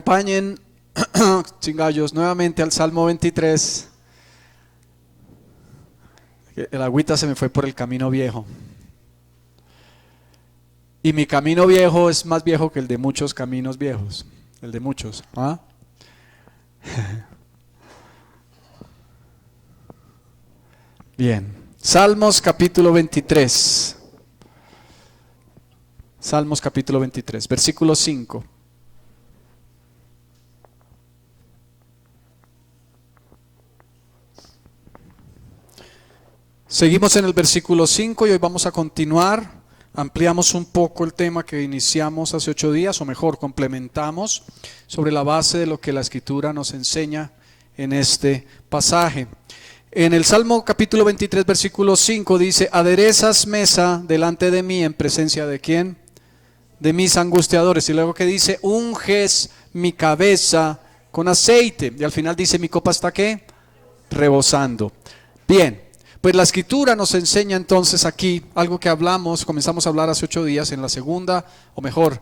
acompañen, chingallos, nuevamente al Salmo 23. El agüita se me fue por el camino viejo. Y mi camino viejo es más viejo que el de muchos caminos viejos. El de muchos. ¿Ah? Bien. Salmos capítulo 23. Salmos capítulo 23, versículo 5. Seguimos en el versículo 5 y hoy vamos a continuar. Ampliamos un poco el tema que iniciamos hace 8 días, o mejor, complementamos sobre la base de lo que la Escritura nos enseña en este pasaje. En el Salmo capítulo 23, versículo 5 dice: aderezas mesa delante de mí en presencia de ¿quién? De mis angustiadores. Y luego que dice: unges mi cabeza con aceite. Y al final dice: mi copa está ¿qué? Rebosando. Bien. Pues la Escritura nos enseña entonces aquí algo que comenzamos a hablar hace 8 días en la segunda, o mejor,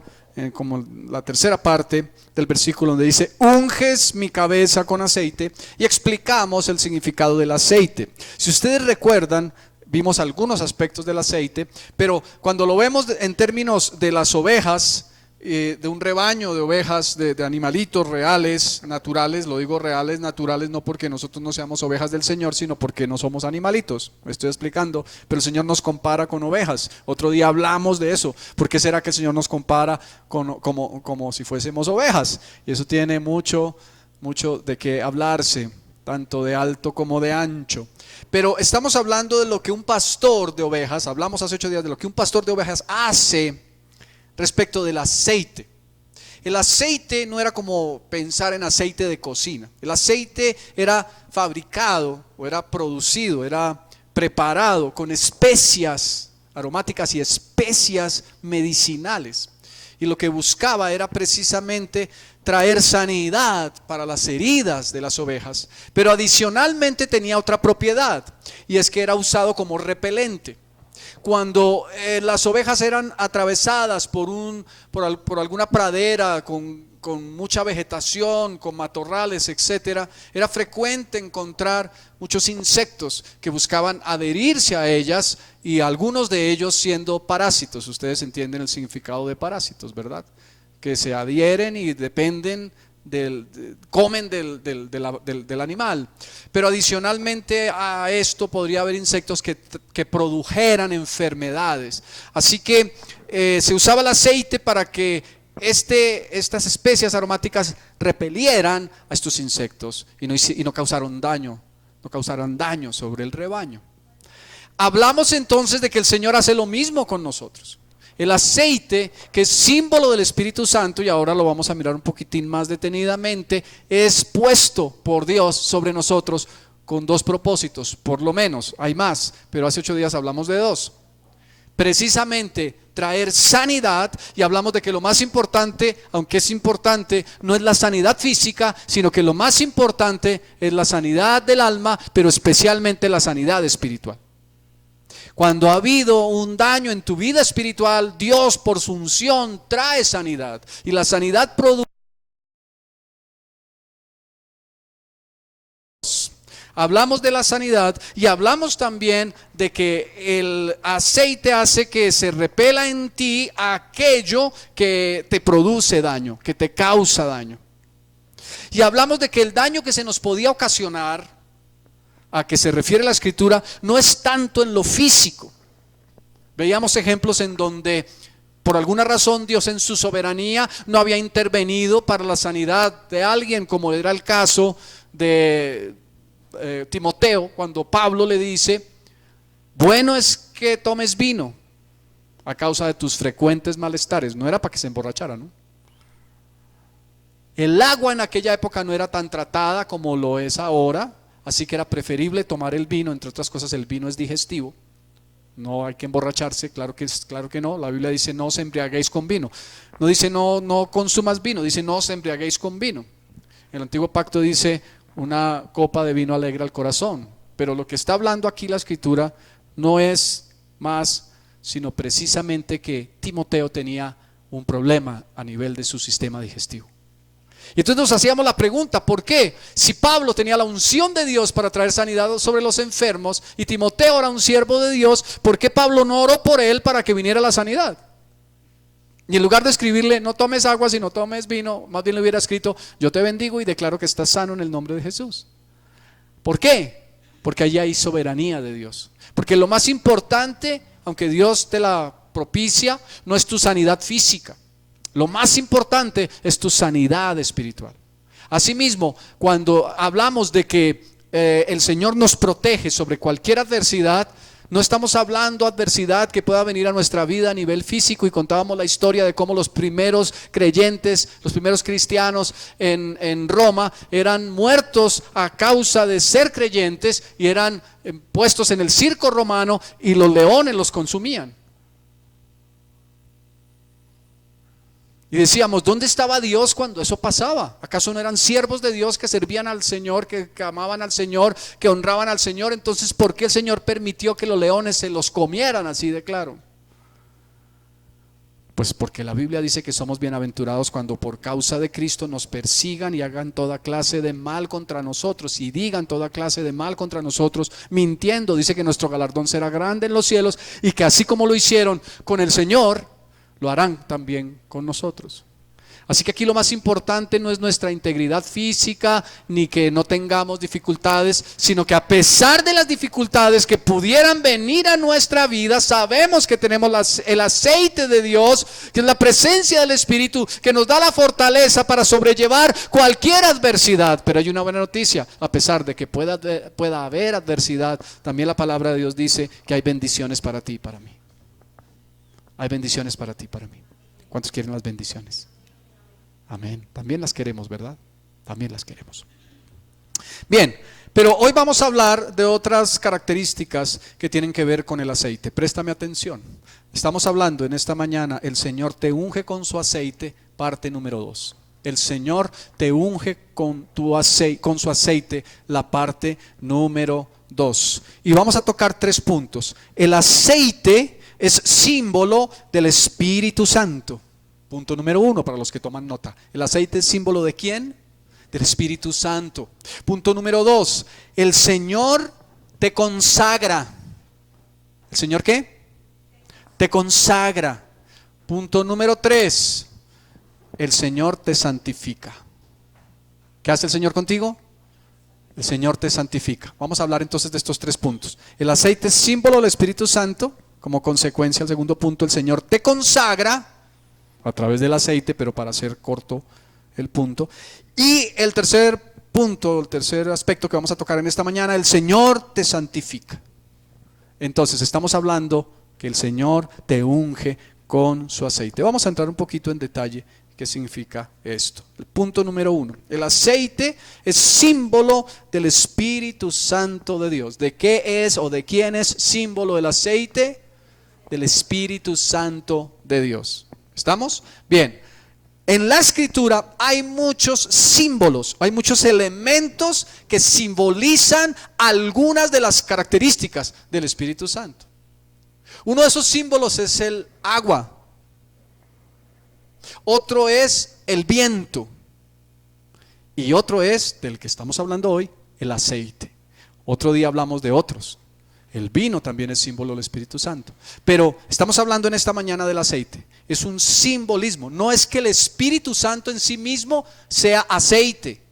como la tercera parte del versículo donde dice: unges mi cabeza con aceite, y explicamos el significado del aceite. Si ustedes recuerdan, vimos algunos aspectos del aceite, pero cuando lo vemos en términos de las ovejas, de un rebaño de ovejas, de animalitos reales, naturales, lo digo reales, naturales, no porque nosotros no seamos ovejas del Señor, sino porque no somos animalitos, me estoy explicando, pero el Señor nos compara con ovejas. Otro día hablamos de eso. ¿Por qué será que el Señor nos compara como si fuésemos ovejas? Y eso tiene mucho de qué hablarse, tanto de alto como de ancho. Pero estamos hablando de lo que un pastor de ovejas, hablamos hace 8 días de lo que un pastor de ovejas hace respecto del aceite. El aceite no era como pensar en aceite de cocina. El aceite era fabricado o era producido, era preparado con especias aromáticas y especias medicinales. Y lo que buscaba era precisamente traer sanidad para las heridas de las ovejas. Pero adicionalmente tenía otra propiedad, y es que era usado como repelente. Cuando las ovejas eran atravesadas por alguna pradera con mucha vegetación, con matorrales, etcétera, era frecuente encontrar muchos insectos que buscaban adherirse a ellas, y algunos de ellos siendo parásitos. Ustedes entienden el significado de parásitos, ¿verdad? Que se adhieren y dependen comen del animal. Pero adicionalmente a esto podría haber insectos que produjeran enfermedades. Así que se usaba el aceite para que estas especias aromáticas repelieran a estos insectos y no causaran daño sobre el rebaño. Hablamos entonces de que el Señor hace lo mismo con nosotros. El aceite, que es símbolo del Espíritu Santo, y ahora lo vamos a mirar un poquitín más detenidamente, es puesto por Dios sobre nosotros con 2 propósitos, por lo menos. Hay más, pero hace 8 días hablamos de 2. Precisamente traer sanidad, y hablamos de que lo más importante, aunque es importante, no es la sanidad física, sino que lo más importante es la sanidad del alma, pero especialmente la sanidad espiritual. Cuando ha habido un daño en tu vida espiritual, Dios por su unción trae sanidad, y la sanidad produce. Hablamos de la sanidad, y hablamos también de que el aceite hace que se repela en ti aquello que te produce daño, que te causa daño. Y hablamos de que el daño que se nos podía ocasionar, a que se refiere la Escritura, no es tanto en lo físico. Veíamos ejemplos en donde por alguna razón Dios en su soberanía no había intervenido para la sanidad de alguien, como era el caso de Timoteo, cuando Pablo le dice: bueno es que tomes vino a causa de tus frecuentes malestares. No era para que se emborrachara, ¿no? El agua en aquella época no era tan tratada como lo es ahora, así que era preferible tomar el vino. Entre otras cosas, el vino es digestivo. No hay que emborracharse, claro que no. La Biblia dice: no os embriaguéis con vino. No dice no consumas vino, dice no os embriaguéis con vino. El antiguo pacto dice: una copa de vino alegra el corazón. Pero lo que está hablando aquí la Escritura no es más sino precisamente que Timoteo tenía un problema a nivel de su sistema digestivo. Y entonces nos hacíamos la pregunta, ¿por qué? Si Pablo tenía la unción de Dios para traer sanidad sobre los enfermos y Timoteo era un siervo de Dios, ¿por qué Pablo no oró por él para que viniera la sanidad? Y en lugar de escribirle, no tomes agua si no tomes vino, más bien le hubiera escrito, yo te bendigo y declaro que estás sano en el nombre de Jesús. ¿Por qué? Porque allí hay soberanía de Dios. Porque lo más importante, aunque Dios te la propicia, no es tu sanidad física. Lo más importante es tu sanidad espiritual. Asimismo, cuando hablamos de que el Señor nos protege sobre cualquier adversidad, no estamos hablando adversidad que pueda venir a nuestra vida a nivel físico. Y contábamos la historia de cómo los primeros creyentes, los primeros cristianos en Roma eran muertos a causa de ser creyentes y eran puestos en el circo romano y los leones los consumían. Y decíamos, ¿dónde estaba Dios cuando eso pasaba? ¿Acaso no eran siervos de Dios que servían al Señor, que amaban al Señor, que honraban al Señor? Entonces, ¿por qué el Señor permitió que los leones se los comieran así de claro? Pues porque la Biblia dice que somos bienaventurados cuando por causa de Cristo nos persigan y hagan toda clase de mal contra nosotros y digan toda clase de mal contra nosotros, mintiendo. Dice que nuestro galardón será grande en los cielos y que así como lo hicieron con el Señor, lo harán también con nosotros. Así que aquí lo más importante no es nuestra integridad física ni que no tengamos dificultades, sino que a pesar de las dificultades que pudieran venir a nuestra vida, sabemos que tenemos el aceite de Dios, que es la presencia del Espíritu, que nos da la fortaleza para sobrellevar cualquier adversidad. Pero hay una buena noticia: a pesar de que pueda haber adversidad, también la palabra de Dios dice que hay bendiciones para ti y para mí. Hay bendiciones para ti y para mí. ¿Cuántos quieren las bendiciones? Amén. También las queremos, ¿verdad? También las queremos. Bien, pero hoy vamos a hablar de otras características que tienen que ver con el aceite. Préstame atención. Estamos hablando en esta mañana, el Señor te unge con su aceite, parte número 2. El Señor te unge con su aceite, la parte número 2. Y vamos a tocar 3 puntos. El aceite es símbolo del Espíritu Santo. Punto número 1 para los que toman nota. ¿El aceite es símbolo de quién? Del Espíritu Santo. Punto número 2. El Señor te consagra. ¿El Señor qué? Te consagra. Punto número 3. El Señor te santifica. ¿Qué hace el Señor contigo? El Señor te santifica. Vamos a hablar entonces de estos 3 puntos. El aceite es símbolo del Espíritu Santo. Como consecuencia, el segundo punto, el Señor te consagra a través del aceite, pero para hacer corto el punto. Y el tercer punto, el tercer aspecto que vamos a tocar en esta mañana, el Señor te santifica. Entonces estamos hablando que el Señor te unge con su aceite. Vamos a entrar un poquito en detalle qué significa esto. El punto número 1, el aceite es símbolo del Espíritu Santo de Dios. ¿De qué es o de quién es símbolo el aceite? Del Espíritu Santo de Dios. ¿Estamos? Bien. En la Escritura hay muchos símbolos, hay muchos elementos que simbolizan algunas de las características del Espíritu Santo. Uno de esos símbolos es el agua. Otro es el viento. Y otro es, del que estamos hablando hoy, el aceite. Otro día hablamos de otros. El vino también es símbolo del Espíritu Santo. Pero estamos hablando en esta mañana del aceite. Es un simbolismo. No es que el Espíritu Santo en sí mismo sea aceite,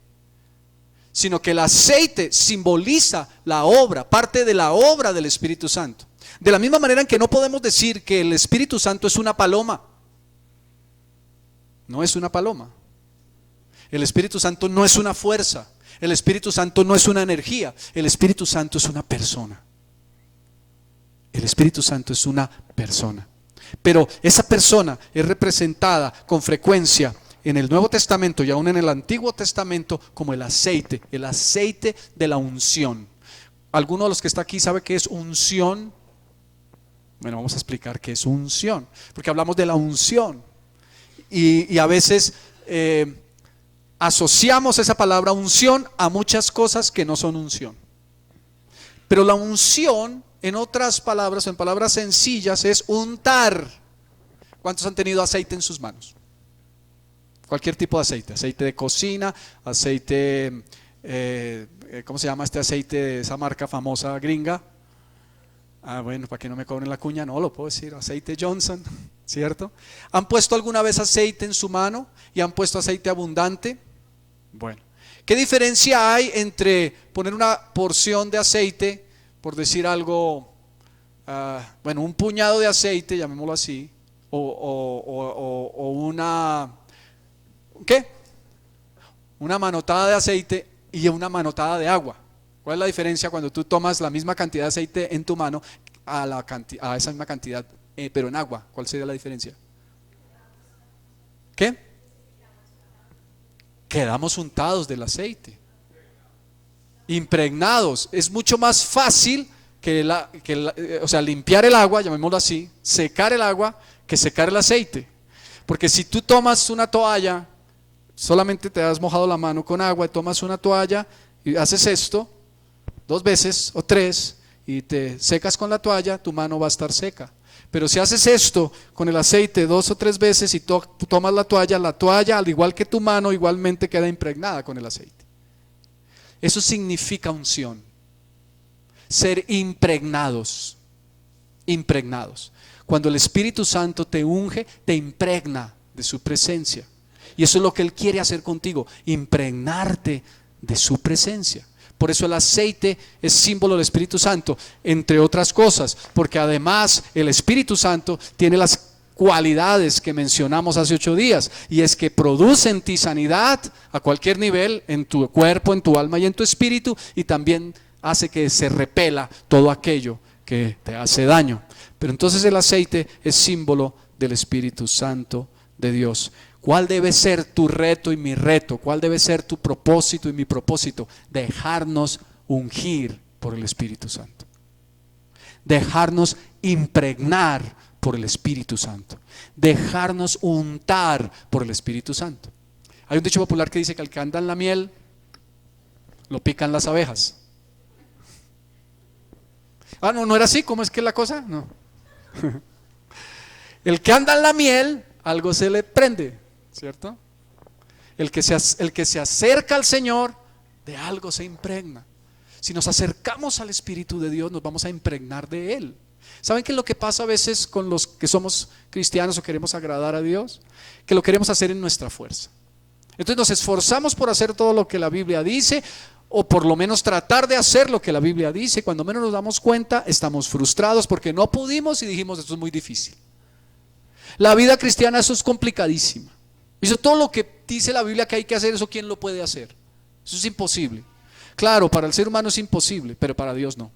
sino que el aceite simboliza la obra, parte de la obra del Espíritu Santo. De la misma manera en que no podemos decir que el Espíritu Santo es una paloma. No es una paloma. El Espíritu Santo no es una fuerza. El Espíritu Santo no es una energía. El Espíritu Santo es una persona. El Espíritu Santo es una persona. Pero esa persona es representada con frecuencia en el Nuevo Testamento y aún en el Antiguo Testamento como el aceite de la unción. ¿Alguno de los que está aquí sabe qué es unción? Bueno, vamos a explicar qué es unción, porque hablamos de la unción y a veces asociamos esa palabra unción a muchas cosas que no son unción. Pero la unción, en otras palabras, en palabras sencillas, es untar. ¿Cuántos han tenido aceite en sus manos? cualquier tipo de aceite, aceite de cocina, aceite, ¿cómo se llama este aceite de esa marca famosa gringa? Bueno, para que no me cobren la cuña, no lo puedo decir, aceite Johnson, ¿cierto? ¿Han puesto alguna vez aceite en su mano y han puesto aceite abundante? Bueno, ¿qué diferencia hay entre poner una porción de aceite, por decir algo, bueno, un puñado de aceite, llamémoslo así, o una, ¿qué? Una manotada de aceite y una manotada de agua? ¿Cuál es la diferencia cuando tú tomas la misma cantidad de aceite en tu mano a esa misma cantidad, pero en agua? ¿Cuál sería la diferencia? ¿Qué? Quedamos untados del aceite, impregnados. Es mucho más fácil o sea, limpiar el agua, llamémoslo así, secar el agua, que secar el aceite. Porque si tú tomas una toalla, solamente te has mojado la mano con agua, y tomas una toalla y haces esto 2 veces o 3 y te secas con la toalla, tu mano va a estar seca. Pero si haces esto con el aceite 2 o 3 veces y tomas la toalla al igual que tu mano igualmente queda impregnada con el aceite. Eso significa unción, ser impregnados. Cuando el Espíritu Santo te unge, te impregna de su presencia. Y eso es lo que Él quiere hacer contigo, impregnarte de su presencia. Por eso el aceite es símbolo del Espíritu Santo, entre otras cosas, porque además el Espíritu Santo tiene las cualidades que mencionamos hace 8 días, y es que produce en ti sanidad a cualquier nivel, en tu cuerpo, en tu alma y en tu espíritu, y también hace que se repela todo aquello que te hace daño. Pero entonces el aceite es símbolo del Espíritu Santo de Dios. ¿Cuál debe ser tu reto y mi reto? ¿Cuál debe ser tu propósito y mi propósito? Dejarnos ungir por el Espíritu Santo. Dejarnos impregnar por el Espíritu Santo. Dejarnos untar por el Espíritu Santo. Hay un dicho popular que dice que al que anda en la miel, lo pican las abejas. No era así. ¿Cómo es que es la cosa? No. El que anda en la miel, algo se le prende, ¿cierto? El que se acerca al Señor, de algo se impregna. Si nos acercamos al Espíritu de Dios, nos vamos a impregnar de Él. ¿Saben qué es lo que pasa a veces con los que somos cristianos o queremos agradar a Dios? Que lo queremos hacer en nuestra fuerza. Entonces nos esforzamos por hacer todo lo que la Biblia dice, o por lo menos tratar de hacer lo que la Biblia dice. Cuando menos nos damos cuenta, estamos frustrados porque no pudimos y dijimos: esto es muy difícil. La vida cristiana, eso es complicadísima. Eso, todo lo que dice la Biblia que hay que hacer, eso ¿quién lo puede hacer? Eso es imposible. Claro, para el ser humano es imposible, pero para Dios no.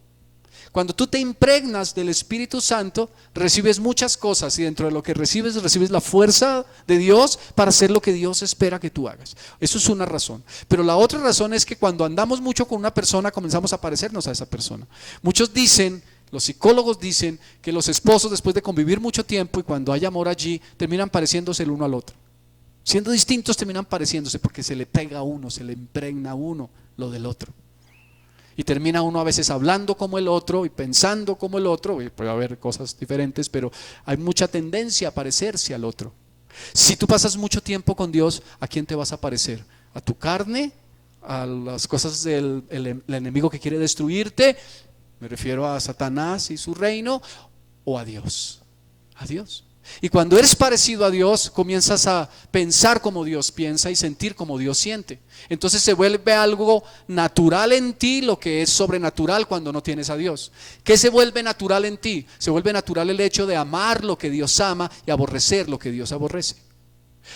Cuando tú te impregnas del Espíritu Santo, recibes muchas cosas, y dentro de lo que recibes la fuerza de Dios para hacer lo que Dios espera que tú hagas. Eso es una razón. Pero la otra razón es que cuando andamos mucho con una persona, comenzamos a parecernos a esa persona. Muchos dicen, los psicólogos dicen, que los esposos, después de convivir mucho tiempo y cuando hay amor allí, terminan pareciéndose el uno al otro. Siendo distintos, terminan pareciéndose porque se le pega a uno, se le impregna a uno lo del otro. Y termina uno a veces hablando como el otro y pensando como el otro. Y puede haber cosas diferentes, pero hay mucha tendencia a parecerse al otro. Si tú pasas mucho tiempo con Dios, ¿a quién te vas a parecer? ¿A tu carne? ¿A las cosas del enemigo que quiere destruirte? Me refiero a Satanás y su reino. ¿O a Dios? A Dios. Y cuando eres parecido a Dios, comienzas a pensar como Dios piensa y sentir como Dios siente. Entonces se vuelve algo natural en ti, lo que es sobrenatural cuando no tienes a Dios. ¿Qué se vuelve natural en ti? Se vuelve natural el hecho de amar lo que Dios ama y aborrecer lo que Dios aborrece.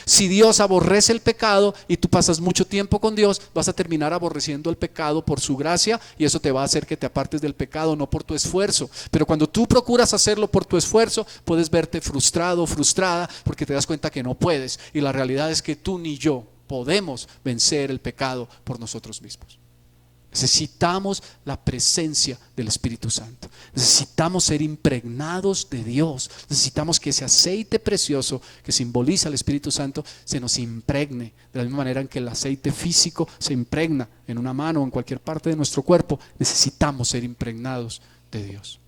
Si Dios aborrece el pecado y tú pasas mucho tiempo con Dios, vas a terminar aborreciendo el pecado por su gracia, y eso te va a hacer que te apartes del pecado, no por tu esfuerzo. Pero cuando tú procuras hacerlo por tu esfuerzo, puedes verte frustrado o frustrada porque te das cuenta que no puedes, y la realidad es que tú ni yo podemos vencer el pecado por nosotros mismos. Necesitamos la presencia del Espíritu Santo. Necesitamos ser impregnados de Dios. Necesitamos que ese aceite precioso que simboliza el Espíritu Santo se nos impregne, de la misma manera en que el aceite físico se impregna en una mano o en cualquier parte de nuestro cuerpo. Necesitamos ser impregnados de Dios.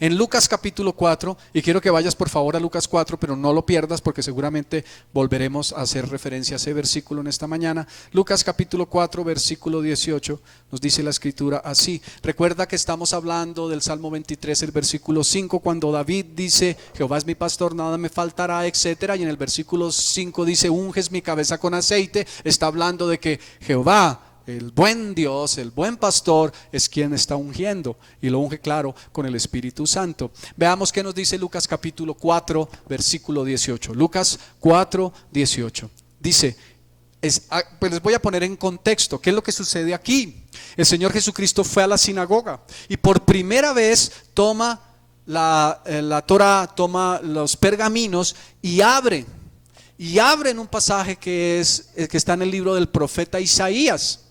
En Lucas capítulo 4, y quiero que vayas por favor a Lucas 4, pero no lo pierdas porque seguramente volveremos a hacer referencia a ese versículo en esta mañana. Lucas capítulo 4, versículo 18, nos dice la escritura así. Recuerda que estamos hablando del Salmo 23, el versículo 5, cuando David dice, Jehová es mi pastor, nada me faltará, etcétera. Y en el versículo 5 dice, unges mi cabeza con aceite. Está hablando de que Jehová, el buen Dios, el buen pastor, es quien está ungiendo, y lo unge, claro, con el Espíritu Santo. Veamos qué nos dice Lucas capítulo 4, versículo 18. Lucas 4, 18. Dice, pues les voy a poner en contexto, ¿qué es lo que sucede aquí? El Señor Jesucristo fue a la sinagoga y por primera vez toma la Torá, toma los pergaminos y abre en un pasaje que está en el libro del profeta Isaías.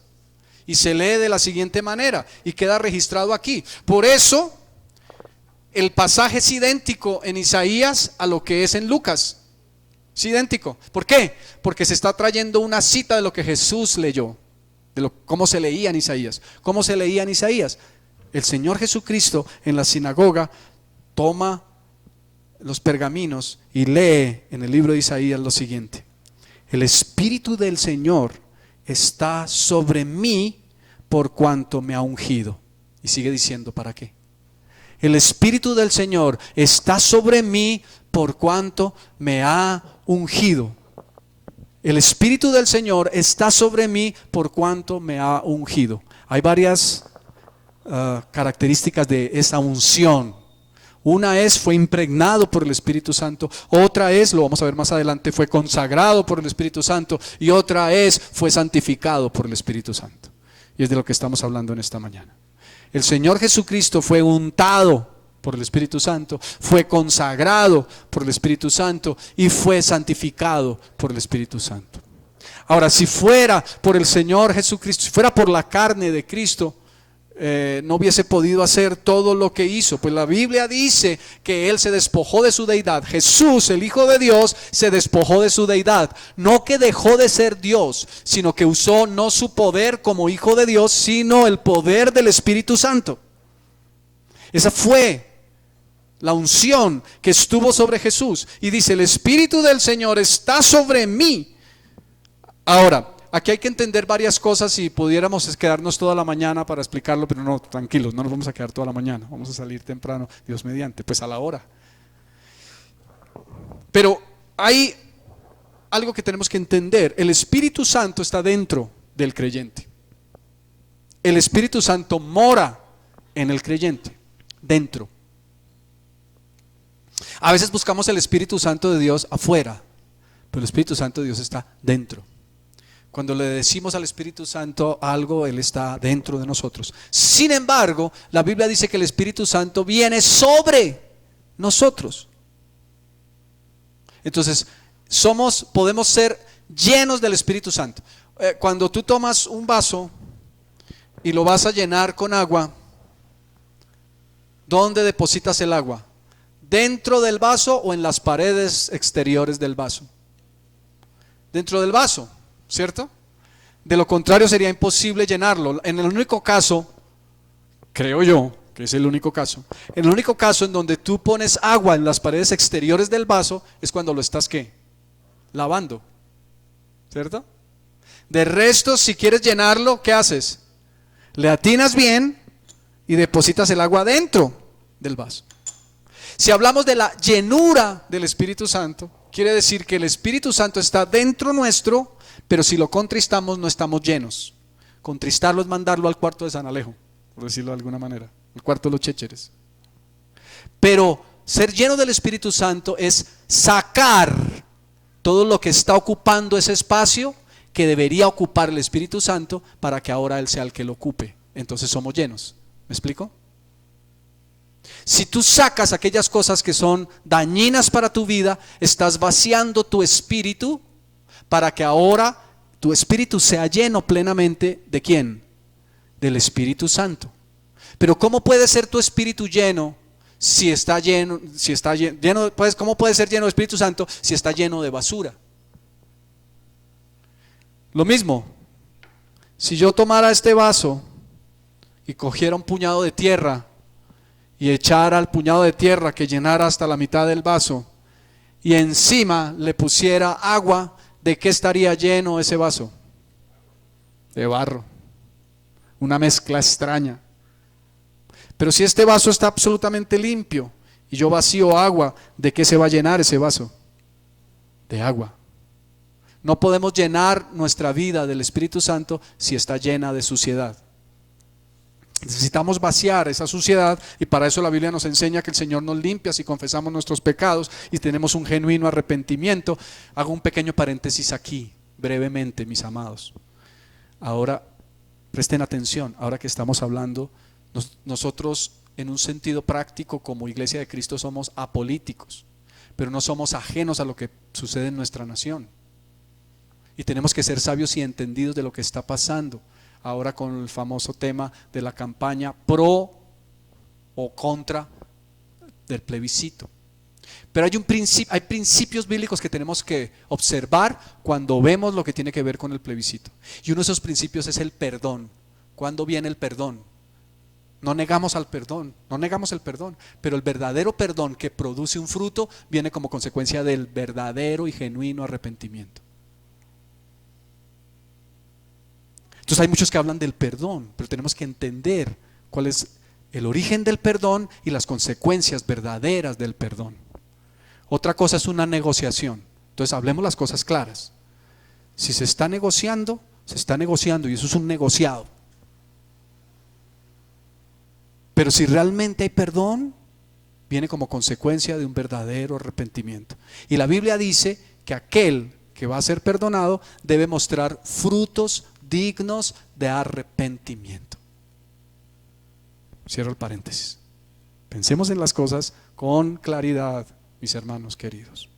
Y se lee de la siguiente manera y queda registrado aquí. Por eso el pasaje es idéntico en Isaías a lo que es en Lucas. Es idéntico. ¿Por qué? Porque se está trayendo una cita de lo que Jesús leyó, cómo se leía en Isaías. ¿Cómo se leía en Isaías? El Señor Jesucristo en la sinagoga toma los pergaminos y lee en el libro de Isaías lo siguiente: el Espíritu del Señor está sobre mí por cuanto me ha ungido. Y sigue diciendo, ¿para qué? El Espíritu del Señor está sobre mí por cuanto me ha ungido. El Espíritu del Señor está sobre mí por cuanto me ha ungido. Hay varias características de esa unción. Una es, fue impregnado por el Espíritu Santo. Otra es, lo vamos a ver más adelante, fue consagrado por el Espíritu Santo. Y otra es, fue santificado por el Espíritu Santo. Y es de lo que estamos hablando en esta mañana. El Señor Jesucristo fue untado por el Espíritu Santo, fue consagrado por el Espíritu Santo y fue santificado por el Espíritu Santo. Ahora, si fuera por el Señor Jesucristo, si fuera por la carne de Cristo, no hubiese podido hacer todo lo que hizo. Pues la Biblia dice que Él se despojó de su deidad. Jesús, el Hijo de Dios, se despojó de su deidad. No que dejó de ser Dios, sino que usó no su poder como Hijo de Dios, sino el poder del Espíritu Santo. Esa fue la unción que estuvo sobre Jesús. Y dice, el Espíritu del Señor está sobre mí. Ahora, aquí hay que entender varias cosas y pudiéramos quedarnos toda la mañana para explicarlo, pero no, tranquilos, no nos vamos a quedar toda la mañana, vamos a salir temprano, Dios mediante, pues a la hora. Pero hay algo que tenemos que entender: el Espíritu Santo está dentro del creyente. El Espíritu Santo mora en el creyente, dentro. A veces buscamos el Espíritu Santo de Dios afuera, pero el Espíritu Santo de Dios está dentro. Cuando le decimos al Espíritu Santo algo, Él está dentro de nosotros. Sin embargo, la Biblia dice que el Espíritu Santo viene sobre nosotros. Entonces, podemos ser llenos del Espíritu Santo. Cuando tú tomas un vaso y lo vas a llenar con agua, ¿dónde depositas el agua? ¿Dentro del vaso o en las paredes exteriores del vaso? Dentro del vaso, ¿cierto? De lo contrario sería imposible llenarlo. En el único caso, creo yo, que es el único caso, en el único caso en donde tú pones agua en las paredes exteriores del vaso es cuando lo estás, ¿qué? Lavando, ¿cierto? De resto, si quieres llenarlo, ¿qué haces? Le atinas bien y depositas el agua dentro del vaso. Si hablamos de la llenura del Espíritu Santo, quiere decir que el Espíritu Santo está dentro nuestro, pero si lo contristamos no estamos llenos. Contristarlo es mandarlo al cuarto de San Alejo, por decirlo de alguna manera, el cuarto de los chécheres. Pero ser lleno del Espíritu Santo es sacar todo lo que está ocupando ese espacio que debería ocupar el Espíritu Santo para que ahora Él sea el que lo ocupe. Entonces somos llenos. ¿Me explico? Si tú sacas aquellas cosas que son dañinas para tu vida, estás vaciando tu espíritu para que ahora tu espíritu sea lleno plenamente ¿de quién? Del Espíritu Santo. Pero ¿cómo puede ser tu espíritu lleno si está lleno, pues, ¿cómo puede ser lleno del Espíritu Santo si está lleno de basura? Lo mismo, si yo tomara este vaso y cogiera un puñado de tierra y echara el puñado de tierra que llenara hasta la mitad del vaso y encima le pusiera agua, ¿de qué estaría lleno ese vaso? De barro. Una mezcla extraña. Pero si este vaso está absolutamente limpio y yo vacío agua, ¿de qué se va a llenar ese vaso? De agua. No podemos llenar nuestra vida del Espíritu Santo si está llena de suciedad. Necesitamos vaciar esa suciedad y para eso la Biblia nos enseña que el Señor nos limpia si confesamos nuestros pecados y tenemos un genuino arrepentimiento. Hago un pequeño paréntesis aquí, brevemente, mis amados. Ahora, presten atención, ahora que estamos hablando, nosotros en un sentido práctico como Iglesia de Cristo somos apolíticos, pero no somos ajenos a lo que sucede en nuestra nación. Y tenemos que ser sabios y entendidos de lo que está pasando ahora con el famoso tema de la campaña pro o contra del plebiscito. Pero hay principios bíblicos que tenemos que observar cuando vemos lo que tiene que ver con el plebiscito. Y uno de esos principios es el perdón. ¿Cuándo viene el perdón? No negamos el perdón, pero el verdadero perdón que produce un fruto viene como consecuencia del verdadero y genuino arrepentimiento. Entonces hay muchos que hablan del perdón, pero tenemos que entender cuál es el origen del perdón y las consecuencias verdaderas del perdón. Otra cosa es una negociación. Entonces hablemos las cosas claras. Si se está negociando y eso es un negociado. Pero si realmente hay perdón, viene como consecuencia de un verdadero arrepentimiento. Y la Biblia dice que aquel que va a ser perdonado debe mostrar frutos dignos de arrepentimiento. Cierro el paréntesis. Pensemos en las cosas con claridad, mis hermanos queridos.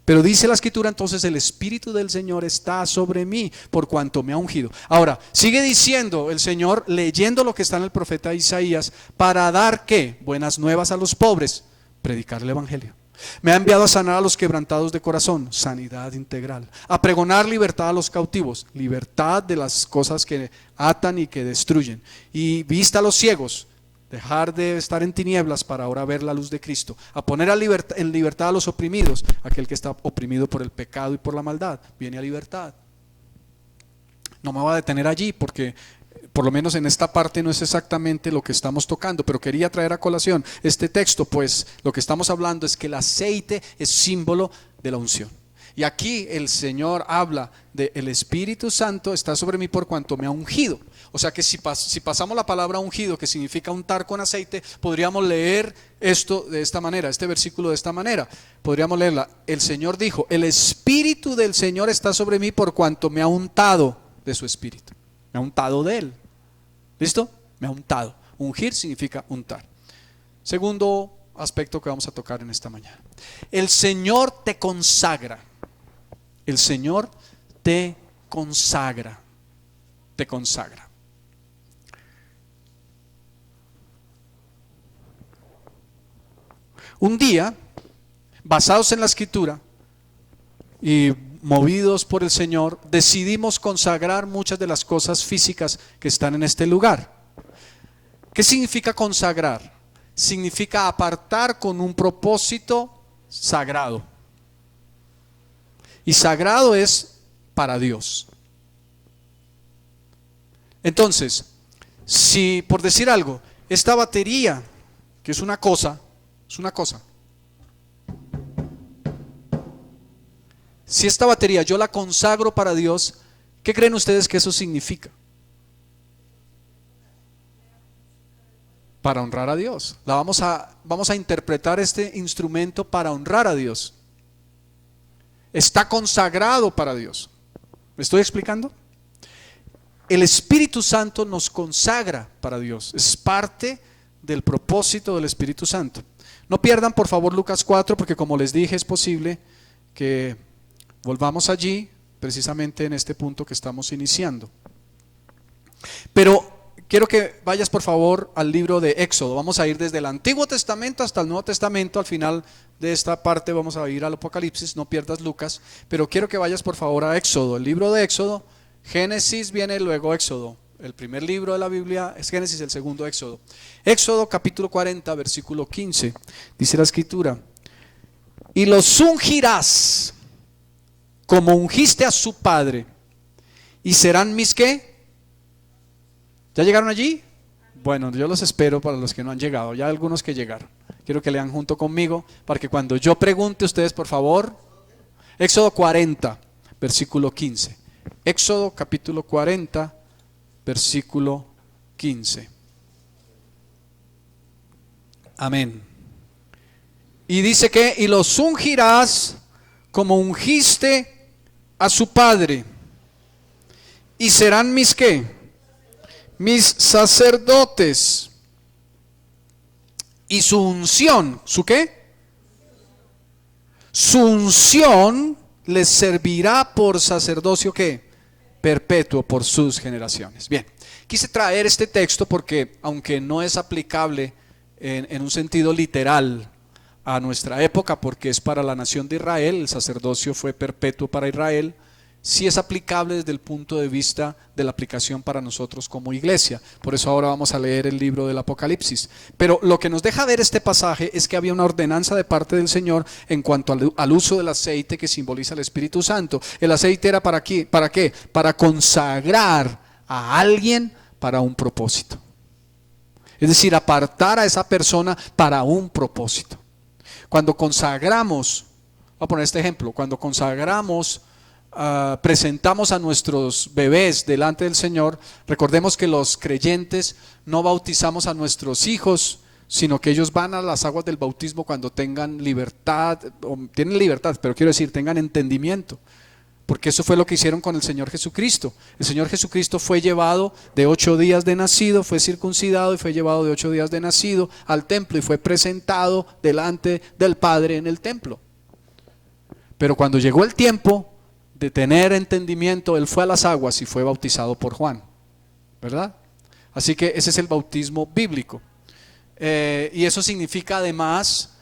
Pero dice la Escritura entonces: el Espíritu del Señor está sobre mí por cuanto me ha ungido. Ahora, sigue diciendo el Señor, leyendo lo que está en el profeta Isaías, para dar ¿qué? Buenas nuevas a los pobres, predicar el Evangelio. Me ha enviado a sanar a los quebrantados de corazón, sanidad integral, a pregonar libertad a los cautivos, libertad de las cosas que atan y que destruyen, y vista a los ciegos, dejar de estar en tinieblas para ahora ver la luz de Cristo, a poner en libertad a los oprimidos, aquel que está oprimido por el pecado y por la maldad, viene a libertad. No me voy a detener allí porque por lo menos en esta parte no es exactamente lo que estamos tocando, pero quería traer a colación este texto, pues lo que estamos hablando es que el aceite es símbolo de la unción. Y aquí el Señor habla de el Espíritu Santo está sobre mí por cuanto me ha ungido. O sea que si pasamos la palabra ungido, que significa untar con aceite, podríamos leer esto de esta manera, este versículo de esta manera. Podríamos leerla: el Señor dijo, el Espíritu del Señor está sobre mí por cuanto me ha untado de su Espíritu. Me ha untado de Él. ¿Listo? Me ha untado. Ungir significa untar. Segundo aspecto que vamos a tocar en esta mañana: el Señor te consagra. El Señor te consagra. Te consagra. Un día, basados en la Escritura y movidos por el Señor, decidimos consagrar muchas de las cosas físicas que están en este lugar. ¿Qué significa consagrar? Significa apartar con un propósito sagrado. Y sagrado es para Dios. Entonces, si por decir algo, esta batería, que es una cosa, si esta batería yo la consagro para Dios, ¿qué creen ustedes que eso significa? Para honrar a Dios. Vamos a interpretar este instrumento para honrar a Dios. Está consagrado para Dios. ¿Me estoy explicando? El Espíritu Santo nos consagra para Dios. Es parte del propósito del Espíritu Santo. No pierdan por favor Lucas 4, porque como les dije es posible que volvamos allí precisamente en este punto que estamos iniciando. Pero quiero que vayas por favor al libro de Éxodo. Vamos a ir desde el Antiguo Testamento hasta el Nuevo Testamento. Al final de esta parte vamos a ir al Apocalipsis. No pierdas Lucas, pero quiero que vayas por favor a Éxodo, el libro de Éxodo. Génesis viene luego Éxodo. El primer libro de la Biblia es Génesis, el segundo Éxodo. Éxodo capítulo 40, versículo 15. Dice la escritura: y los ungirás como ungiste a su padre, y serán mis ¿qué? ¿Ya llegaron allí? Bueno, yo los espero para los que no han llegado. Ya hay algunos que llegaron. Quiero que lean junto conmigo para que cuando yo pregunte ustedes, por favor. Éxodo 40, versículo 15. Éxodo capítulo 40, versículo 15. Amén. Y dice que y los ungirás como ungiste a su padre, y serán mis ¿qué? Mis sacerdotes. Y su unción, ¿su qué? Su unción les servirá por sacerdocio ¿qué? Perpetuo por sus generaciones. Bien, quise traer este texto porque aunque no es aplicable en un sentido literal a nuestra época, porque es para la nación de Israel, el sacerdocio fue perpetuo para Israel, sí es aplicable desde el punto de vista de la aplicación para nosotros como iglesia. Por eso ahora vamos a leer el libro del Apocalipsis. Pero lo que nos deja ver este pasaje es que había una ordenanza de parte del Señor en cuanto al uso del aceite que simboliza el Espíritu Santo. El aceite era ¿para qué? Para consagrar a alguien para un propósito. Es decir, apartar a esa persona para un propósito. Cuando consagramos, voy a poner este ejemplo, cuando consagramos, presentamos a nuestros bebés delante del Señor, recordemos que los creyentes no bautizamos a nuestros hijos, sino que ellos van a las aguas del bautismo cuando tengan libertad, o tienen libertad, pero quiero decir, tengan entendimiento. Porque eso fue lo que hicieron con el Señor Jesucristo. El Señor Jesucristo fue llevado de 8 días de nacido, fue circuncidado y fue llevado de 8 días de nacido al templo y fue presentado delante del Padre en el templo. Pero cuando llegó el tiempo de tener entendimiento, él fue a las aguas y fue bautizado por Juan, ¿verdad? Así que ese es el bautismo bíblico. Y eso significa además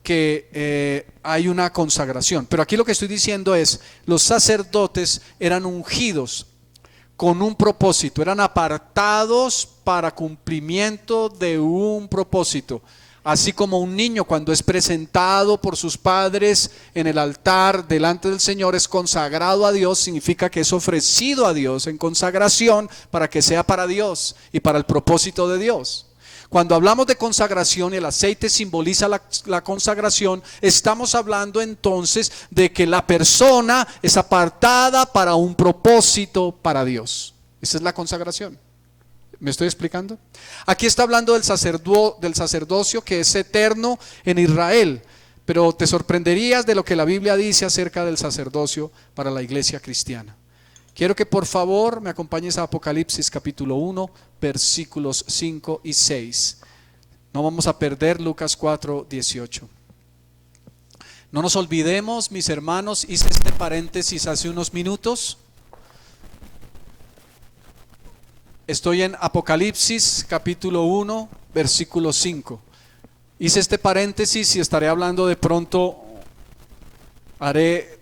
que hay una consagración. Pero aquí lo que estoy diciendo es, los sacerdotes eran ungidos con un propósito, eran apartados para cumplimiento de un propósito. Así como un niño cuando es presentado por sus padres en el altar delante del Señor es consagrado a Dios, significa que es ofrecido a Dios en consagración para que sea para Dios y para el propósito de Dios. Cuando hablamos de consagración y el aceite simboliza la consagración, estamos hablando entonces de que la persona es apartada para un propósito para Dios. Esa es la consagración. ¿Me estoy explicando? Aquí está hablando del sacerdocio que es eterno en Israel, pero te sorprenderías de lo que la Biblia dice acerca del sacerdocio para la iglesia cristiana. Quiero que por favor me acompañes a Apocalipsis capítulo 1, versículos 5 y 6. No vamos a perder Lucas 4, 18. No nos olvidemos, mis hermanos, hice este paréntesis hace unos minutos. Estoy en Apocalipsis capítulo 1, versículo 5. Hice este paréntesis y estaré hablando de pronto, haré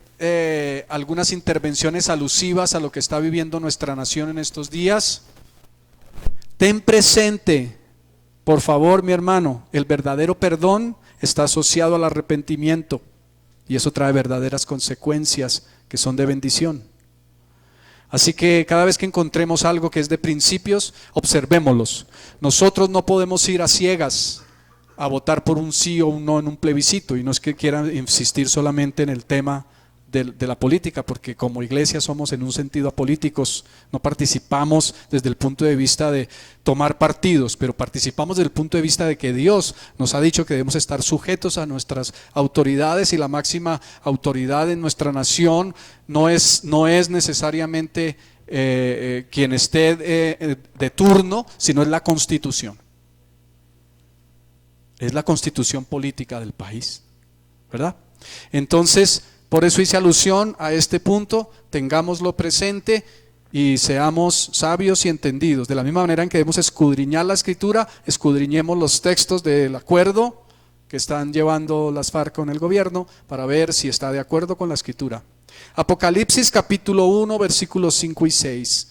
algunas intervenciones alusivas a lo que está viviendo nuestra nación en estos días. Ten presente, por favor, mi hermano, el verdadero perdón está asociado al arrepentimiento y eso trae verdaderas consecuencias que son de bendición. Así que cada vez que encontremos algo que es de principios, observémoslos. Nosotros no podemos ir a ciegas a votar por un sí o un no en un plebiscito, y no es que quiera insistir solamente en el tema de la política, porque como iglesia somos en un sentido apolíticos, no participamos desde el punto de vista de tomar partidos, pero participamos desde el punto de vista de que Dios nos ha dicho que debemos estar sujetos a nuestras autoridades, y la máxima autoridad en nuestra nación no es necesariamente quien esté de turno, sino es la Constitución. Es la Constitución política del país, ¿verdad? Entonces, por eso hice alusión a este punto, tengámoslo presente y seamos sabios y entendidos. De la misma manera en que debemos escudriñar la Escritura, escudriñemos los textos del acuerdo que están llevando las FARC con el gobierno para ver si está de acuerdo con la Escritura. Apocalipsis capítulo 1, versículos 5 y 6.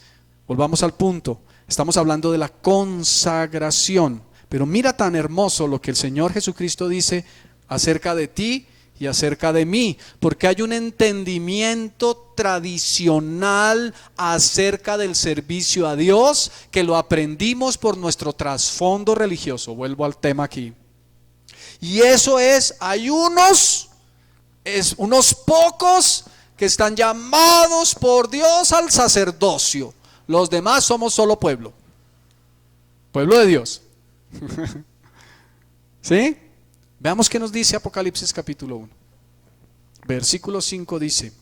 Volvamos al punto. Estamos hablando de la consagración. Pero mira tan hermoso lo que el Señor Jesucristo dice acerca de ti y acerca de mí, porque hay un entendimiento tradicional acerca del servicio a Dios que lo aprendimos por nuestro trasfondo religioso. Vuelvo al tema aquí. Y eso hay unos pocos que están llamados por Dios al sacerdocio. Los demás somos solo pueblo de Dios. ¿Sí? Veamos qué nos dice Apocalipsis capítulo 1. Versículo 5 dice: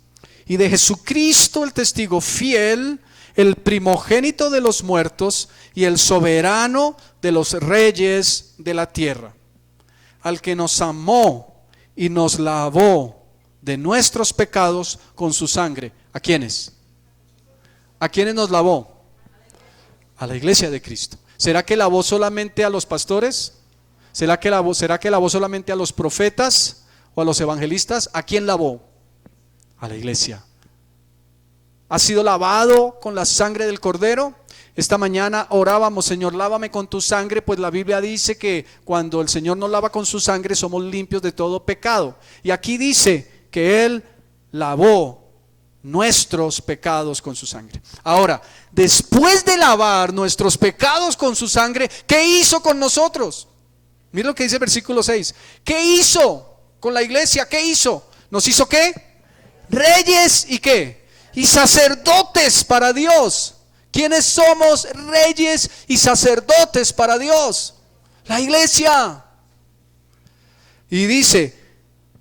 y de Jesucristo el testigo fiel, el primogénito de los muertos y el soberano de los reyes de la tierra, al que nos amó y nos lavó de nuestros pecados con su sangre. ¿A quiénes? ¿A quiénes nos lavó? A la iglesia de Cristo. ¿Será que lavó solamente a los pastores? ¿Será que lavó solamente a los profetas o a los evangelistas? ¿A quién lavó? A la iglesia. ¿Ha sido lavado con la sangre del Cordero? Esta mañana orábamos: Señor, lávame con tu sangre, pues la Biblia dice que cuando el Señor nos lava con su sangre somos limpios de todo pecado. Y aquí dice que Él lavó nuestros pecados con su sangre. Ahora, después de lavar nuestros pecados con su sangre, ¿qué hizo con nosotros? Mira lo que dice el versículo 6. ¿Qué hizo con la iglesia? ¿Qué hizo? ¿Nos hizo qué? Reyes y qué? Y sacerdotes para Dios. ¿Quiénes somos reyes y sacerdotes para Dios? La iglesia. Y dice: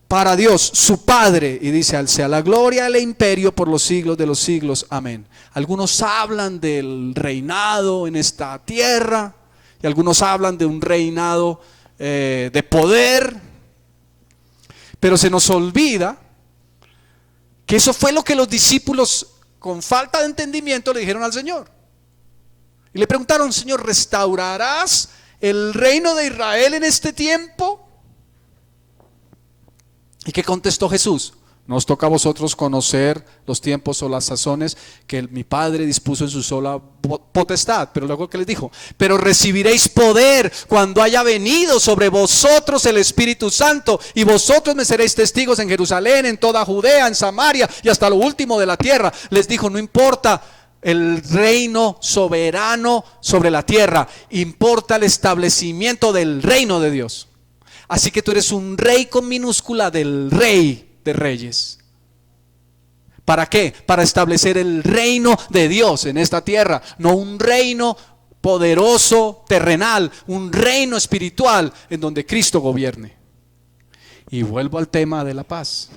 para Dios, su Padre, y dice: al sea la gloria y el imperio por los siglos de los siglos, amén. Algunos hablan del reinado en esta tierra, y algunos hablan de un reinado de poder, pero se nos olvida que eso fue lo que los discípulos, con falta de entendimiento, le dijeron al Señor. Y le preguntaron: Señor, ¿restaurarás el reino de Israel en este tiempo? ¿Y qué contestó Jesús? Nos toca a vosotros conocer los tiempos o las sazones que mi Padre dispuso en su sola potestad. Pero luego, ¿qué les dijo? Pero recibiréis poder cuando haya venido sobre vosotros el Espíritu Santo, y vosotros me seréis testigos en Jerusalén, en toda Judea, en Samaria y hasta lo último de la tierra. Les dijo: no importa el reino soberano sobre la tierra, importa el establecimiento del reino de Dios. Así que tú eres un rey con minúscula del Rey de Reyes. ¿Para qué? Para establecer el reino de Dios en esta tierra. No un reino poderoso, terrenal, un reino espiritual en donde Cristo gobierne. Y vuelvo al tema de la paz.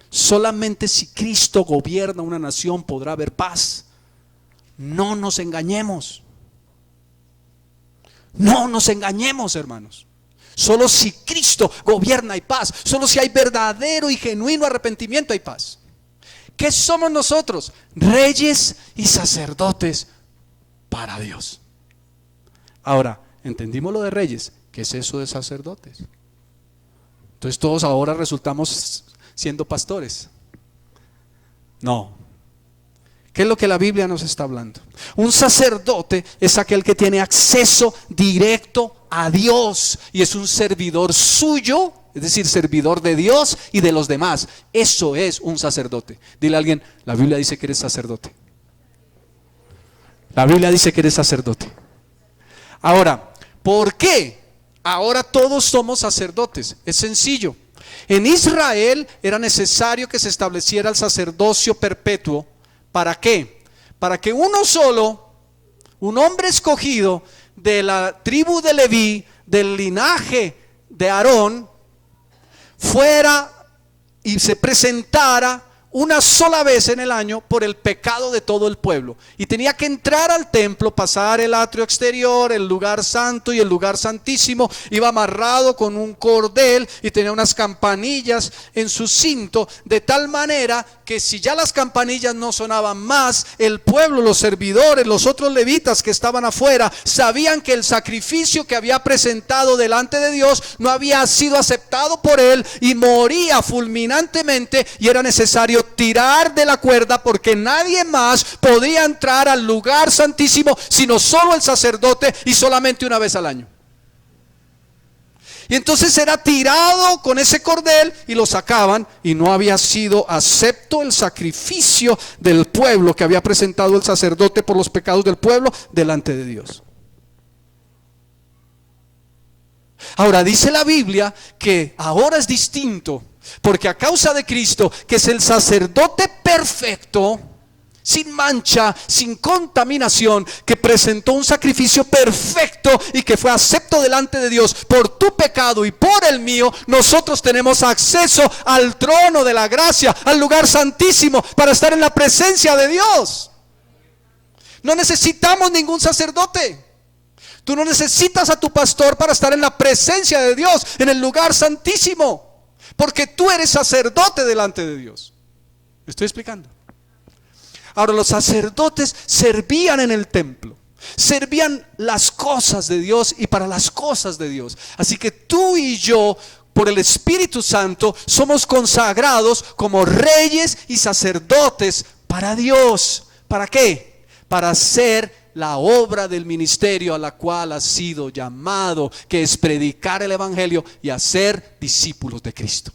Solamente si Cristo gobierna una nación podrá haber paz. No nos engañemos. No nos engañemos, hermanos. Solo si Cristo gobierna hay paz. Solo si hay verdadero y genuino arrepentimiento hay paz. ¿Qué somos nosotros? Reyes y sacerdotes para Dios. Ahora, entendimos lo de reyes. ¿Qué es eso de sacerdotes? Entonces todos ahora resultamos siendo pastores. No. ¿Qué es lo que la Biblia nos está hablando? Un sacerdote es aquel que tiene acceso directo a Dios y es un servidor suyo, es decir, servidor de Dios y de los demás. Eso es un sacerdote. Dile a alguien: la Biblia dice que eres sacerdote. La Biblia dice que eres sacerdote. Ahora, ¿por qué ahora todos somos sacerdotes? Es sencillo. En Israel era necesario que se estableciera el sacerdocio perpetuo. ¿Para qué? Para que uno solo, un hombre escogido de la tribu de Leví, del linaje de Aarón, fuera y se presentara una sola vez en el año por el pecado de todo el pueblo. Y tenía que entrar al templo, pasar el atrio exterior, el lugar santo y el lugar santísimo. Iba amarrado con un cordel y tenía unas campanillas en su cinto, de tal manera que si ya las campanillas no sonaban más, el pueblo, los servidores, los otros levitas que estaban afuera, sabían que el sacrificio que había presentado delante de Dios no había sido aceptado por él y moría fulminantemente, y era necesario pero tirar de la cuerda, porque nadie más podía entrar al lugar santísimo sino solo el sacerdote, y solamente una vez al año. Y entonces era tirado con ese cordel y lo sacaban, y no había sido acepto el sacrificio del pueblo que había presentado el sacerdote por los pecados del pueblo delante de Dios. Ahora dice la Biblia que ahora es distinto, porque a causa de Cristo, que es el sacerdote perfecto, sin mancha, sin contaminación, que presentó un sacrificio perfecto y que fue acepto delante de Dios por tu pecado y por el mío, nosotros tenemos acceso al trono de la gracia, al lugar santísimo, para estar en la presencia de Dios. No necesitamos ningún sacerdote. Tú no necesitas a tu pastor para estar en la presencia de Dios, en el lugar santísimo, porque tú eres sacerdote delante de Dios. ¿Me estoy explicando? Ahora, los sacerdotes servían en el templo, servían las cosas de Dios y para las cosas de Dios. Así que tú y yo, por el Espíritu Santo, somos consagrados como reyes y sacerdotes para Dios. ¿Para qué? Para hacer la obra del ministerio a la cual has sido llamado, que es predicar el evangelio y hacer discípulos de Cristo.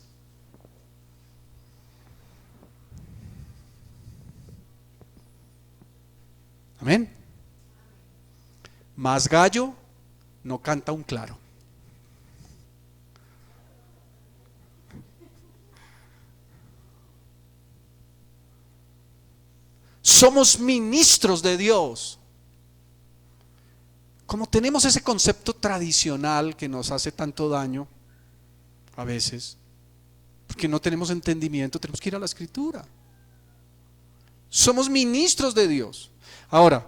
Amén. Más gallo no canta un claro. Somos ministros de Dios. Como tenemos ese concepto tradicional que nos hace tanto daño a veces, porque no tenemos entendimiento, tenemos que ir a la Escritura. Somos ministros de Dios. Ahora,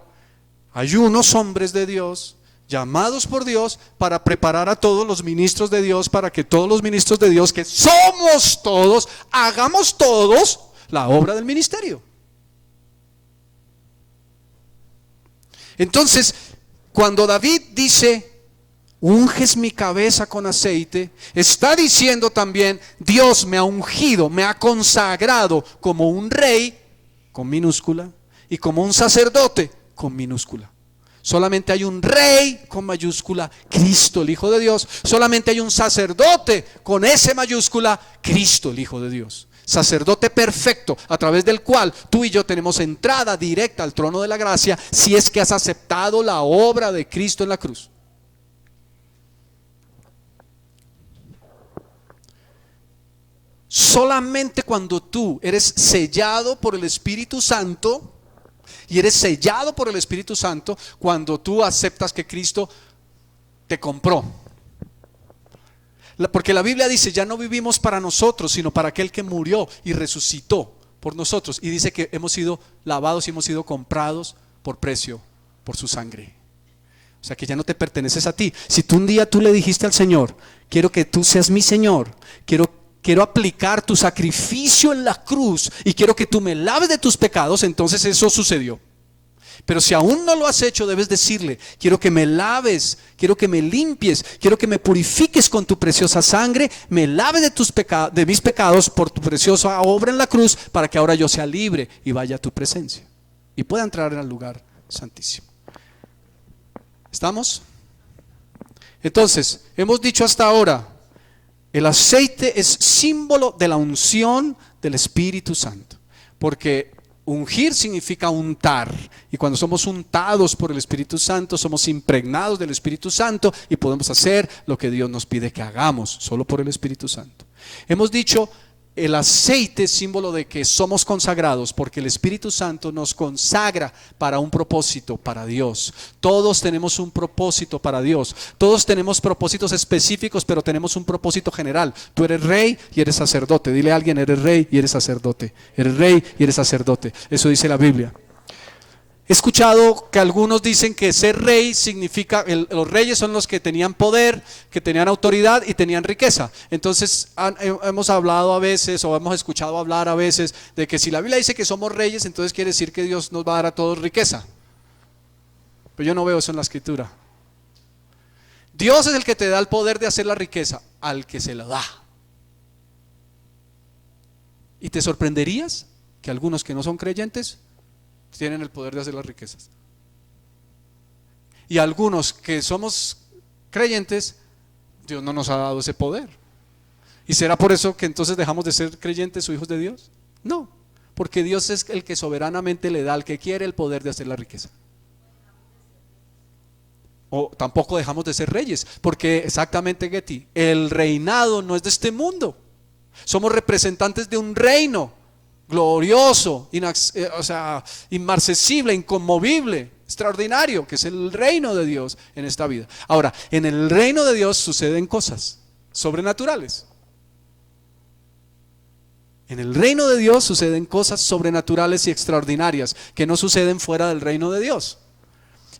hay unos hombres de Dios llamados por Dios para preparar a todos los ministros de Dios, para que todos los ministros de Dios, que somos todos, hagamos todos la obra del ministerio. Entonces, cuando David dice, unges mi cabeza con aceite, está diciendo también, Dios me ha ungido, me ha consagrado como un rey, con minúscula, y como un sacerdote, con minúscula. Solamente hay un rey con mayúscula, Cristo el Hijo de Dios. Solamente hay un sacerdote con S mayúscula, Cristo el Hijo de Dios. Sacerdote perfecto, a través del cual tú y yo tenemos entrada directa al trono de la gracia, si es que has aceptado la obra de Cristo en la cruz. Solamente cuando tú eres sellado por el Espíritu Santo, y eres sellado por el Espíritu Santo, cuando tú aceptas que Cristo te compró. Porque la Biblia dice, ya no vivimos para nosotros, sino para aquel que murió y resucitó por nosotros. Y dice que hemos sido lavados y hemos sido comprados por precio, por su sangre. O sea que ya no te perteneces a ti. Si tú un día tú le dijiste al Señor, quiero que tú seas mi Señor, quiero aplicar tu sacrificio en la cruz y quiero que tú me laves de tus pecados, entonces eso sucedió. Pero si aún no lo has hecho, debes decirle, quiero que me laves, quiero que me limpies, quiero que me purifiques con tu preciosa sangre, me laves de mis pecados por tu preciosa obra en la cruz, para que ahora yo sea libre y vaya a tu presencia y pueda entrar al lugar santísimo. ¿Estamos? Entonces, hemos dicho hasta ahora, el aceite es símbolo de la unción del Espíritu Santo, porque ungir significa untar, y cuando somos untados por el Espíritu Santo, somos impregnados del Espíritu Santo y podemos hacer lo que Dios nos pide que hagamos, solo por el Espíritu Santo. Hemos dicho, el aceite es símbolo de que somos consagrados, porque el Espíritu Santo nos consagra para un propósito, para Dios. Todos tenemos un propósito para Dios. Todos tenemos propósitos específicos, pero tenemos un propósito general. Tú eres rey y eres sacerdote. Dile a alguien, eres rey y eres sacerdote. Eres rey y eres sacerdote. Eso dice la Biblia. He escuchado que algunos dicen que ser rey significa, los reyes son los que tenían poder, que tenían autoridad y tenían riqueza. Entonces hemos hablado a veces, o hemos escuchado hablar a veces, de que si la Biblia dice que somos reyes, entonces quiere decir que Dios nos va a dar a todos riqueza. Pero yo no veo eso en la Escritura. Dios es el que te da el poder de hacer la riqueza, al que se la da. ¿Y te sorprenderías que algunos que no son creyentes tienen el poder de hacer las riquezas. Y algunos que somos creyentes, Dios no nos ha dado ese poder. ¿Y será por eso que entonces dejamos de ser creyentes o hijos de Dios? No, porque Dios es el que soberanamente le da al que quiere el poder de hacer la riqueza. O tampoco dejamos de ser reyes, porque exactamente, Getty, el reinado no es de este mundo. Somos representantes de un reino glorioso, inmarcesible, inconmovible, extraordinario, que es el reino de Dios en esta vida. Ahora, en el reino de Dios suceden cosas sobrenaturales. En el reino de Dios suceden cosas sobrenaturales y extraordinarias que no suceden fuera del reino de Dios.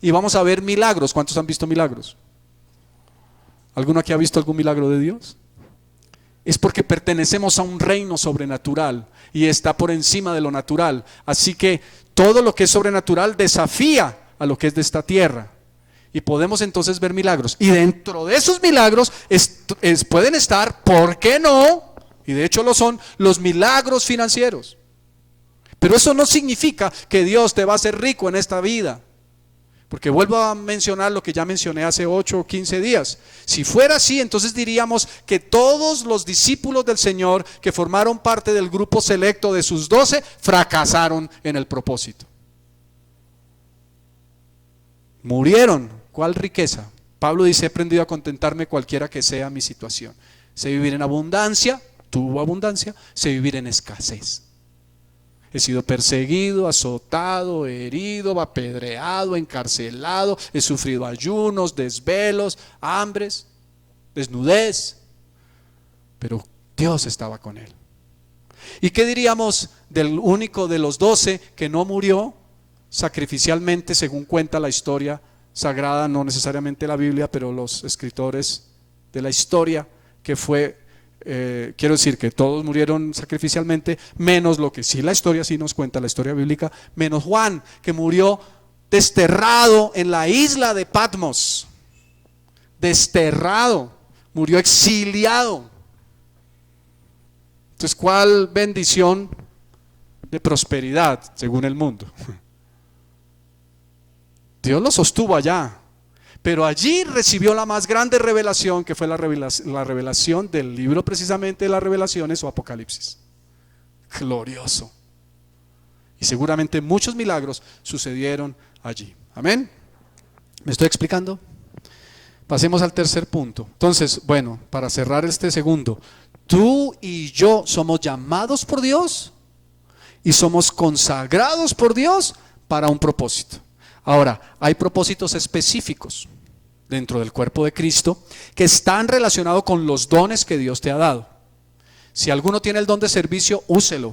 Y vamos a ver milagros. ¿Cuántos han visto milagros? ¿Alguno aquí ha visto algún milagro de Dios? Es porque pertenecemos a un reino sobrenatural y está por encima de lo natural. Así que todo lo que es sobrenatural desafía a lo que es de esta tierra. Y podemos entonces ver milagros. Y dentro de esos milagros pueden estar, ¿por qué no? Y de hecho lo son, los milagros financieros. Pero eso no significa que Dios te va a hacer rico en esta vida. Porque vuelvo a mencionar lo que ya mencioné hace 8 o 15 días. Si fuera así, entonces diríamos que todos los discípulos del Señor que formaron parte del grupo selecto de sus 12 fracasaron en el propósito. Murieron. ¿Cuál riqueza? Pablo dice: he aprendido a contentarme cualquiera que sea mi situación. Sé vivir en abundancia, tuvo abundancia, sé vivir en escasez. He sido perseguido, azotado, herido, apedreado, encarcelado, he sufrido ayunos, desvelos, hambres, desnudez, pero Dios estaba con él. ¿Y qué diríamos del único de los 12 que no murió sacrificialmente, según cuenta la historia sagrada, no necesariamente la Biblia, pero los escritores de la historia, que fue... quiero decir que todos murieron sacrificialmente, menos lo que sí la historia sí nos cuenta, la historia bíblica, menos Juan, que murió desterrado en la isla de Patmos. Desterrado, murió exiliado. Entonces, ¿cuál bendición de prosperidad según el mundo? Dios lo sostuvo allá. Pero allí recibió la más grande revelación, que fue la revelación del libro precisamente de las revelaciones o Apocalipsis. Glorioso. Y seguramente muchos milagros sucedieron allí. Amén. ¿Me estoy explicando? Pasemos al tercer punto. Entonces, bueno, para cerrar este segundo, tú y yo somos llamados por Dios y somos consagrados por Dios para un propósito. Ahora, hay propósitos específicos dentro del cuerpo de Cristo que están relacionados con los dones que Dios te ha dado. Si alguno tiene el don de servicio, úselo.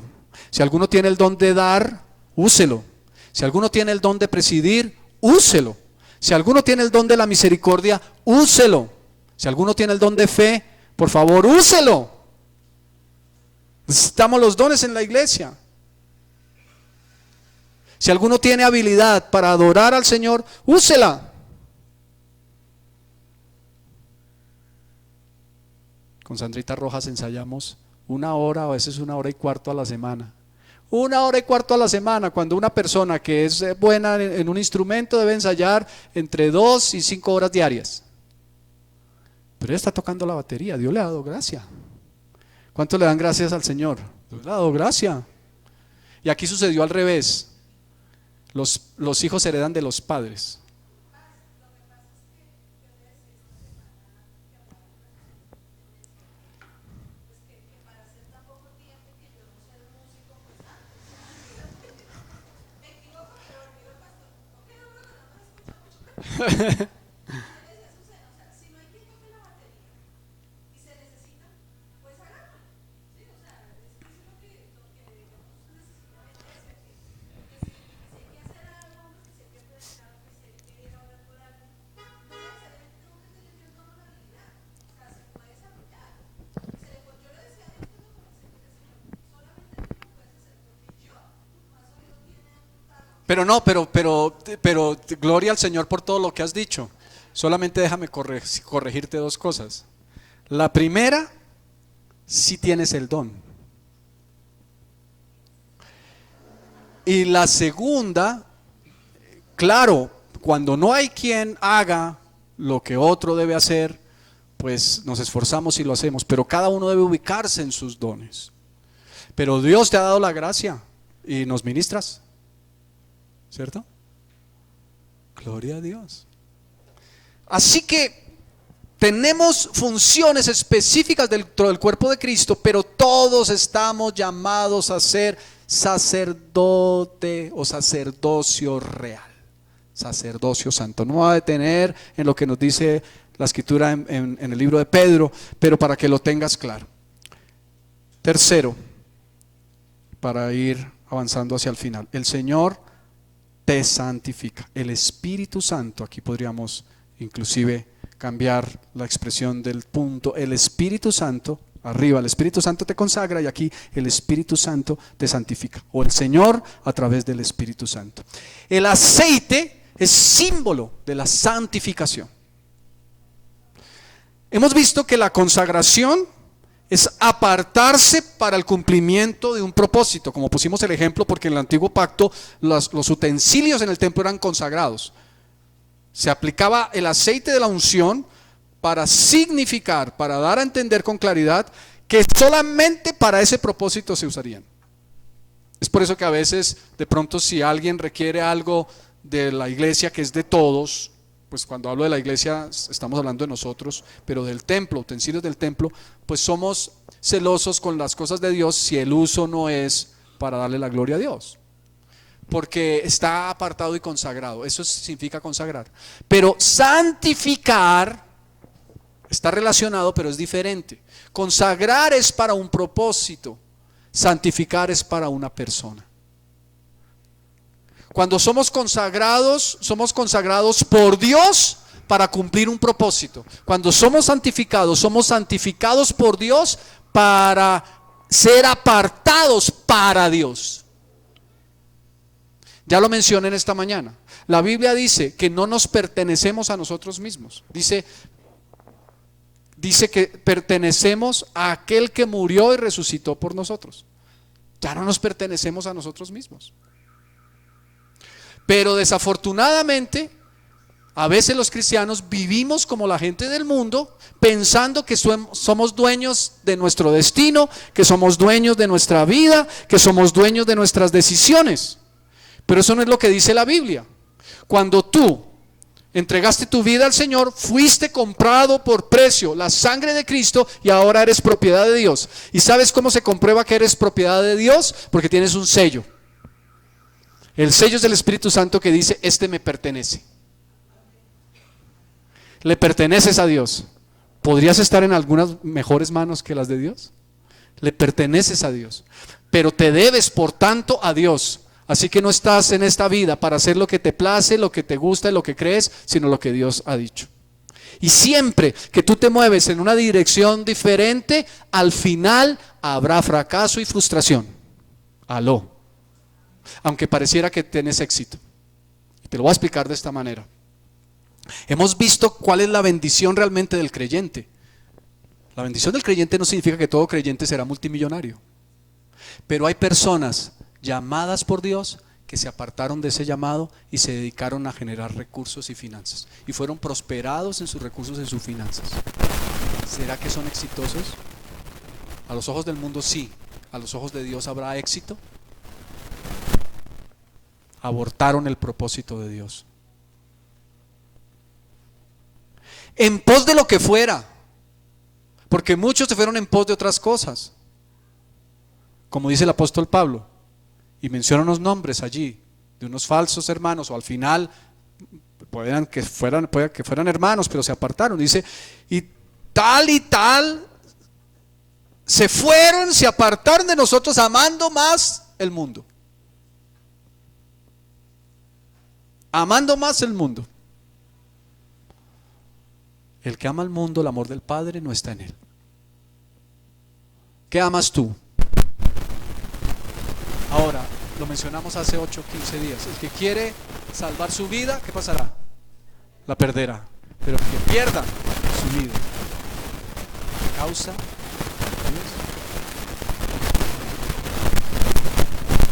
Si alguno tiene el don de dar, úselo. Si alguno tiene el don de presidir, úselo. Si alguno tiene el don de la misericordia, úselo. Si alguno tiene el don de fe, por favor, úselo. Necesitamos los dones en la iglesia. Si alguno tiene habilidad para adorar al Señor, úsela. Con Sandrita Rojas ensayamos 1 hora, a veces 1 hora y cuarto a la semana. 1 hora y cuarto a la semana, cuando una persona que es buena en un instrumento debe ensayar entre 2 y 5 horas diarias. Pero ella está tocando la batería, Dios le ha dado gracia. ¿Cuánto le dan gracias al Señor? Dios le ha dado gracia. Y aquí sucedió al revés. Los hijos heredan de los padres. Pero no, pero gloria al Señor por todo lo que has dicho. Solamente déjame corregirte 2 cosas. La primera, si tienes el don. Y la segunda, claro, cuando no hay quien haga lo que otro debe hacer, pues nos esforzamos y lo hacemos, pero cada uno debe ubicarse en sus dones. Pero Dios te ha dado la gracia y nos ministras, ¿cierto? Gloria a Dios. Así que tenemos funciones específicas dentro del cuerpo de Cristo, pero todos estamos llamados a ser sacerdote o sacerdocio real. Sacerdocio santo. No me voy a detener en lo que nos dice la escritura en el libro de Pedro, pero para que lo tengas claro. Tercero, para ir avanzando hacia el final, el Señor te santifica. El Espíritu Santo, aquí podríamos inclusive cambiar la expresión del punto. El Espíritu Santo, arriba, el Espíritu Santo te consagra, y aquí el Espíritu Santo te santifica, o el Señor a través del Espíritu Santo. El aceite es símbolo de la santificación. Hemos visto que la consagración es apartarse para el cumplimiento de un propósito, como pusimos el ejemplo, porque en el antiguo pacto los utensilios en el templo eran consagrados. Se aplicaba el aceite de la unción para significar, para dar a entender con claridad que solamente para ese propósito se usarían. Es por eso que a veces, de pronto, si alguien requiere algo de la iglesia que es de todos, pues cuando hablo de la iglesia estamos hablando de nosotros, pero del templo, utensilios del templo, pues somos celosos con las cosas de Dios si el uso no es para darle la gloria a Dios, porque está apartado y consagrado. Eso significa consagrar. Pero santificar está relacionado, pero es diferente. Consagrar es para un propósito, santificar es para una persona. Cuando somos consagrados por Dios para cumplir un propósito. Cuando somos santificados por Dios para ser apartados para Dios. Ya lo mencioné en esta mañana. La Biblia dice que no nos pertenecemos a nosotros mismos. Dice que pertenecemos a aquel que murió y resucitó por nosotros. Ya no nos pertenecemos a nosotros mismos. Pero desafortunadamente, a veces los cristianos vivimos como la gente del mundo, pensando que somos dueños de nuestro destino, que somos dueños de nuestra vida, que somos dueños de nuestras decisiones. Pero eso no es lo que dice la Biblia. Cuando tú entregaste tu vida al Señor, fuiste comprado por precio, la sangre de Cristo, y ahora eres propiedad de Dios. ¿Y sabes cómo se comprueba que eres propiedad de Dios? Porque tienes un sello. El sello es del Espíritu Santo que dice: este me pertenece. Le perteneces a Dios. ¿Podrías estar en algunas mejores manos que las de Dios? Le perteneces a Dios, pero te debes por tanto a Dios. Así que no estás en esta vida para hacer lo que te place, lo que te gusta y lo que crees, sino lo que Dios ha dicho. Y siempre que tú te mueves en una dirección diferente, al final habrá fracaso y frustración. Aló. Aunque pareciera que tienes éxito. Te lo voy a explicar de esta manera. Hemos visto cuál es la bendición realmente del creyente. La bendición del creyente no significa que todo creyente será multimillonario. Pero hay personas llamadas por Dios que se apartaron de ese llamado y se dedicaron a generar recursos y finanzas. Y fueron prosperados en sus recursos y en sus finanzas. ¿Será que son exitosos? A los ojos del mundo sí. A los ojos de Dios habrá éxito. Abortaron el propósito de Dios en pos de lo que fuera, porque muchos se fueron en pos de otras cosas, como dice el apóstol Pablo, y menciona unos nombres allí de unos falsos hermanos, o al final puede que fueran hermanos, pero se apartaron. Dice: y tal se apartaron de nosotros, amando más el mundo. Amando más el mundo. El que ama al mundo, el amor del Padre no está en él. ¿Qué amas tú? Ahora, lo mencionamos hace 8 o 15 días. El que quiere salvar su vida, ¿qué pasará? La perderá. Pero el que pierda su vida a causa de Dios.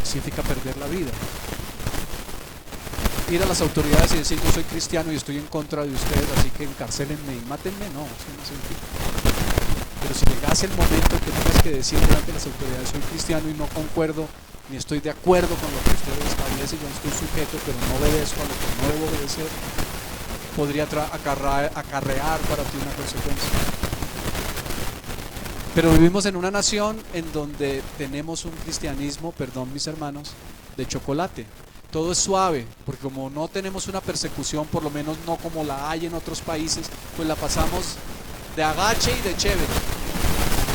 significa perder la vida. Ir a las autoridades y decir yo soy cristiano y estoy en contra de ustedes, así que encarcélenme y mátenme, no, eso no significa. Pero si llegase el momento que tengas que decir delante de las autoridades soy cristiano y no concuerdo ni estoy de acuerdo con lo que ustedes establecen, yo no estoy sujeto, pero no obedezco a lo que no debo obedecer, podría acarrear para ti una consecuencia. Pero vivimos en una nación en donde tenemos un cristianismo, perdón mis hermanos, de chocolate. Todo es suave, porque como no tenemos una persecución, por lo menos no como la hay en otros países, pues la pasamos de agache y de chévere,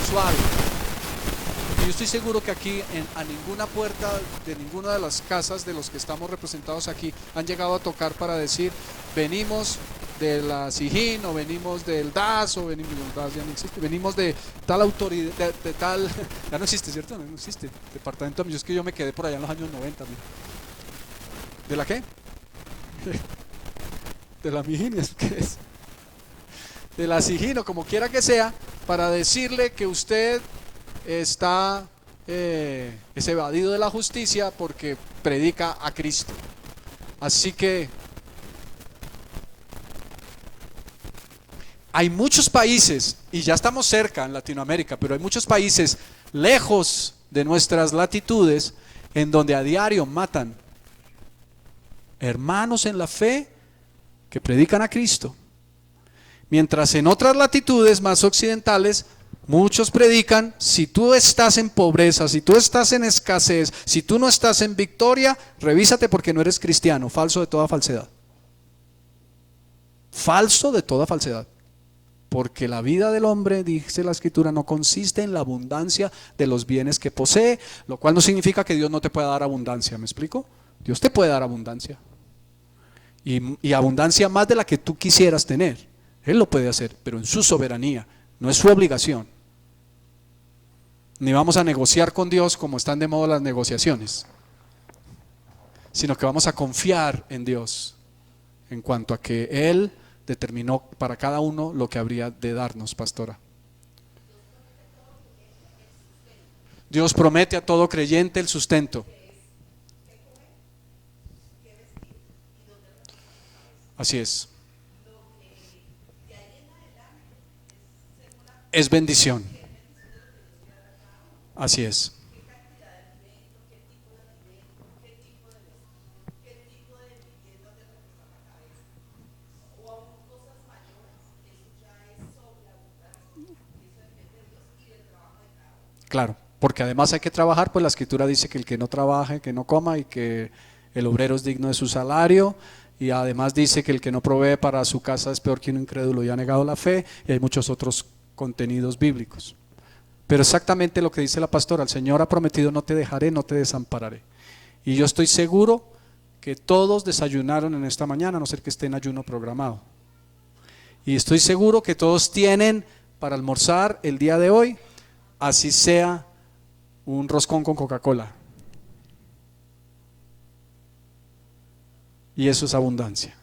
suave. Y yo estoy seguro que aquí a ninguna puerta de ninguna de las casas de los que estamos representados aquí han llegado a tocar para decir venimos de la SIJIN o venimos del DAS o venimos, DAS ya no existe, venimos de tal autoridad, de tal, ya no existe, ¿cierto? No existe, departamento, yo es que yo me quedé por allá en los años 90. Mira. ¿De la qué? De la MIJIN, ¿qué es? De la SIJIN o como quiera que sea, para decirle que usted está es evadido de la justicia porque predica a Cristo. Así que hay muchos países, y ya estamos cerca en Latinoamérica, pero hay muchos países lejos de nuestras latitudes en donde a diario matan hermanos en la fe que predican a Cristo. Mientras en otras latitudes más occidentales muchos predican, si tú estás en pobreza, si tú estás en escasez, si tú no estás en victoria, revísate porque no eres cristiano. Falso de toda falsedad. Falso de toda falsedad. Porque la vida del hombre, dice la Escritura, no consiste en la abundancia de los bienes que posee, lo cual no significa que Dios no te pueda dar abundancia, ¿me explico? Dios te puede dar abundancia. Y abundancia más de la que tú quisieras tener. Él lo puede hacer, pero en su soberanía, no es su obligación. Ni vamos a negociar con Dios como están de moda las negociaciones, sino que vamos a confiar en Dios en cuanto a que Él determinó para cada uno lo que habría de darnos, pastora. Dios promete a todo creyente el sustento. Así es. Es bendición. Así es. Claro, porque además hay que trabajar, pues la Escritura dice que el que no trabaje, que no coma, y que el obrero es digno de su salario, y además dice que el que no provee para su casa es peor que un incrédulo y ha negado la fe, y hay muchos otros contenidos bíblicos. Pero exactamente lo que dice la pastora, el Señor ha prometido no te dejaré, no te desampararé. Y yo estoy seguro que todos desayunaron en esta mañana, a no ser que esté en ayuno programado. Y estoy seguro que todos tienen para almorzar el día de hoy, así sea un roscón con Coca-Cola. Y eso es abundancia.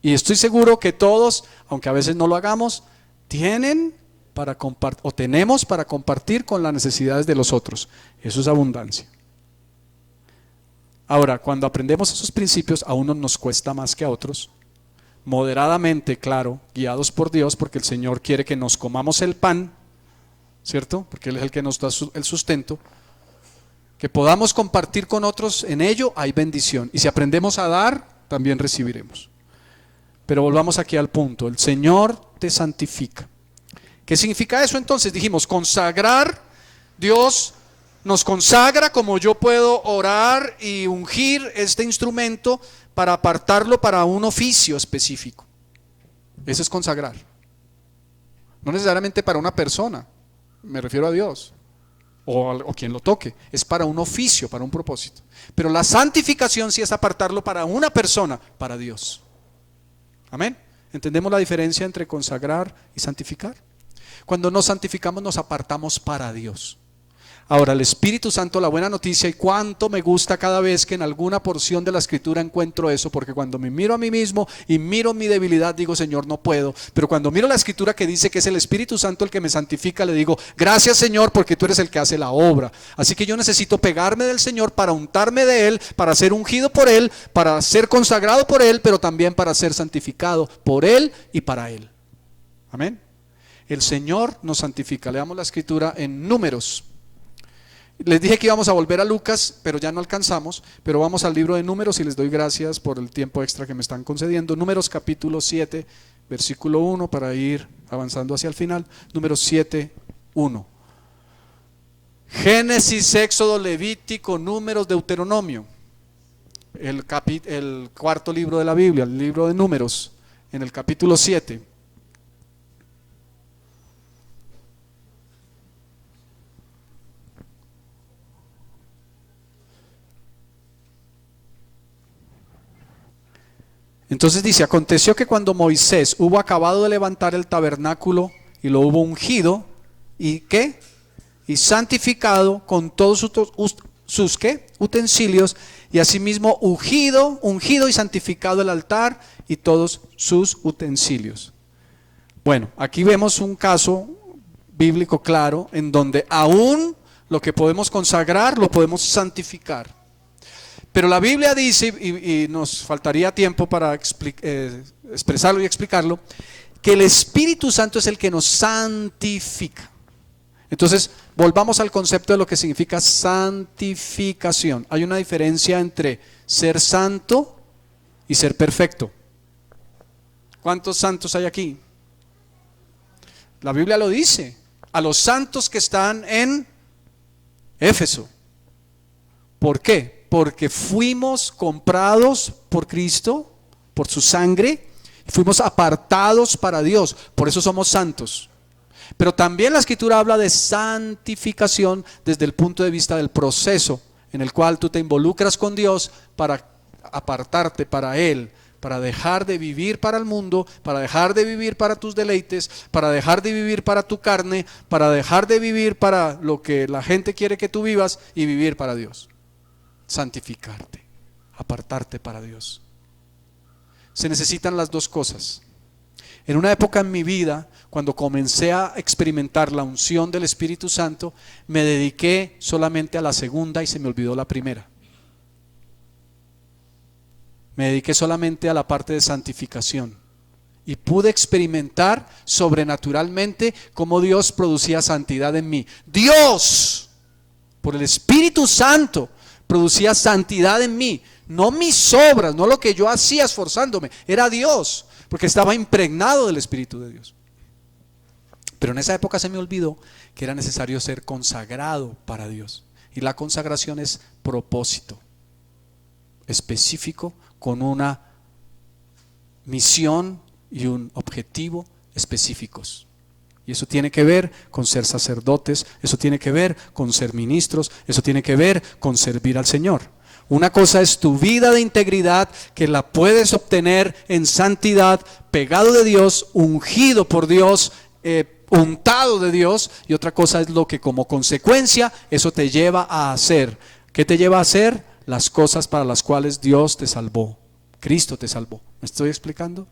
Y estoy seguro que todos, aunque a veces no lo hagamos, tienen para compartir, o tenemos para compartir con las necesidades de los otros. Eso es abundancia. Ahora, cuando aprendemos esos principios, a unos nos cuesta más que a otros. Moderadamente, claro, guiados por Dios, porque el Señor quiere que nos comamos el pan, ¿cierto? Porque Él es el que nos da el sustento. Que podamos compartir con otros, en ello hay bendición. Y si aprendemos a dar, también recibiremos. Pero volvamos aquí al punto. El Señor te santifica. ¿Qué significa eso entonces? Dijimos, consagrar. Dios nos consagra, como yo puedo orar y ungir este instrumento para apartarlo para un oficio específico. Eso es consagrar. No necesariamente para una persona, me refiero a Dios o quien lo toque, es para un oficio, para un propósito. Pero la santificación sí es apartarlo para una persona, para Dios. Amén. ¿Entendemos la diferencia entre consagrar y santificar? Cuando nos santificamos nos apartamos para Dios. Ahora, el Espíritu Santo, la buena noticia, y cuánto me gusta cada vez que en alguna porción de la Escritura encuentro eso, porque cuando me miro a mí mismo y miro mi debilidad, digo, Señor, no puedo. Pero cuando miro la Escritura que dice que es el Espíritu Santo el que me santifica, le digo, gracias, Señor, porque tú eres el que hace la obra. Así que yo necesito pegarme del Señor para untarme de Él, para ser ungido por Él, para ser consagrado por Él, pero también para ser santificado por Él y para Él. Amén. El Señor nos santifica. Leamos la Escritura en Números. Les dije que íbamos a volver a Lucas, pero ya no alcanzamos, pero vamos al libro de Números y les doy gracias por el tiempo extra que me están concediendo. Números capítulo 7, versículo 1, para ir avanzando hacia el final. Números 7, 1. Génesis, Éxodo, Levítico, Números, Deuteronomio. El cuarto libro de la Biblia, el libro de Números, en el capítulo 7. Entonces dice, aconteció que cuando Moisés hubo acabado de levantar el tabernáculo y lo hubo ungido, ¿y qué? Y santificado con todos sus ¿qué? Utensilios, y asimismo ungido y santificado el altar y todos sus utensilios. Bueno, aquí vemos un caso bíblico claro en donde aún lo que podemos consagrar lo podemos santificar. Pero la Biblia dice, y nos faltaría tiempo para expresarlo y explicarlo, que el Espíritu Santo es el que nos santifica. Entonces, volvamos al concepto de lo que significa santificación. Hay una diferencia entre ser santo y ser perfecto. ¿Cuántos santos hay aquí? La Biblia lo dice, a los santos que están en Éfeso. ¿Por qué? Porque fuimos comprados por Cristo, por su sangre, fuimos apartados para Dios, por eso somos santos. Pero también la Escritura habla de santificación desde el punto de vista del proceso en el cual tú te involucras con Dios para apartarte para Él, para dejar de vivir para el mundo, para dejar de vivir para tus deleites, para dejar de vivir para tu carne, para dejar de vivir para lo que la gente quiere que tú vivas y vivir para Dios. Santificarte, apartarte para Dios. Se necesitan las dos cosas. En una época en mi vida, cuando comencé a experimentar la unción del Espíritu Santo, me dediqué solamente a la segunda y se me olvidó la primera. Me dediqué solamente a la parte de santificación y pude experimentar sobrenaturalmente cómo Dios producía santidad en mí. Dios, por el Espíritu Santo, producía santidad en mí, no mis obras, no lo que yo hacía esforzándome, era Dios, porque estaba impregnado del Espíritu de Dios. Pero en esa época se me olvidó que era necesario ser consagrado para Dios, y la consagración es propósito específico con una misión y un objetivo específicos. Y eso tiene que ver con ser sacerdotes, eso tiene que ver con ser ministros, eso tiene que ver con servir al Señor. Una cosa es tu vida de integridad, que la puedes obtener en santidad, pegado de Dios, ungido por Dios, untado de Dios. Y otra cosa es lo que como consecuencia eso te lleva a hacer. ¿Qué te lleva a hacer? Las cosas para las cuales Dios te salvó, Cristo te salvó. ¿Me estoy explicando?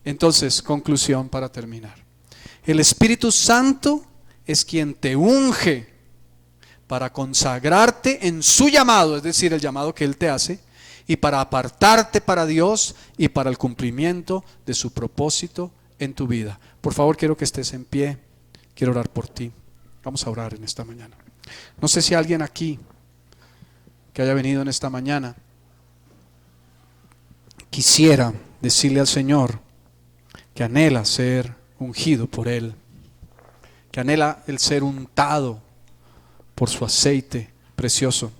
Entonces, conclusión para terminar. El Espíritu Santo es quien te unge para consagrarte en su llamado, es decir, el llamado que Él te hace, y para apartarte para Dios y para el cumplimiento de su propósito en tu vida. Por favor, quiero que estés en pie, quiero orar por ti. Vamos a orar en esta mañana. No sé si alguien aquí que haya venido en esta mañana quisiera decirle al Señor que anhela ser ungido por Él, que anhela el ser untado por su aceite precioso.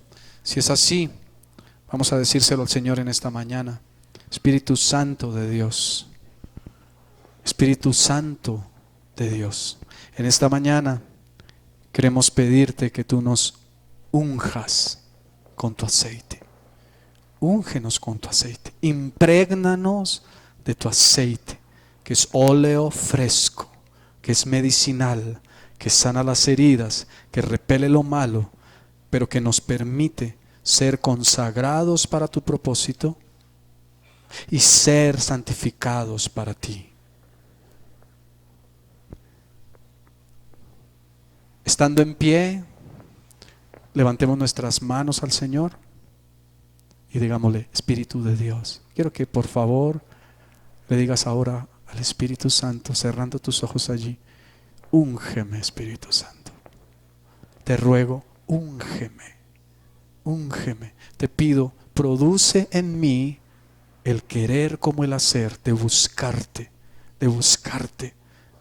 Si es así, vamos a decírselo al Señor en esta mañana. Espíritu Santo de Dios, Espíritu Santo de Dios, en esta mañana queremos pedirte que tú nos unjas con tu aceite. Úngenos con tu aceite, imprégnanos de tu aceite, que es óleo fresco, que es medicinal, que sana las heridas, que repele lo malo, pero que nos permite ser consagrados para tu propósito y ser santificados para ti. Estando en pie, levantemos nuestras manos al Señor y digámosle: Espíritu de Dios, quiero que por favor le digas ahora al Espíritu Santo, cerrando tus ojos allí: úngeme, Espíritu Santo. Te ruego, úngeme, úngeme. Te pido, produce en mí el querer como el hacer, de buscarte, de buscarte,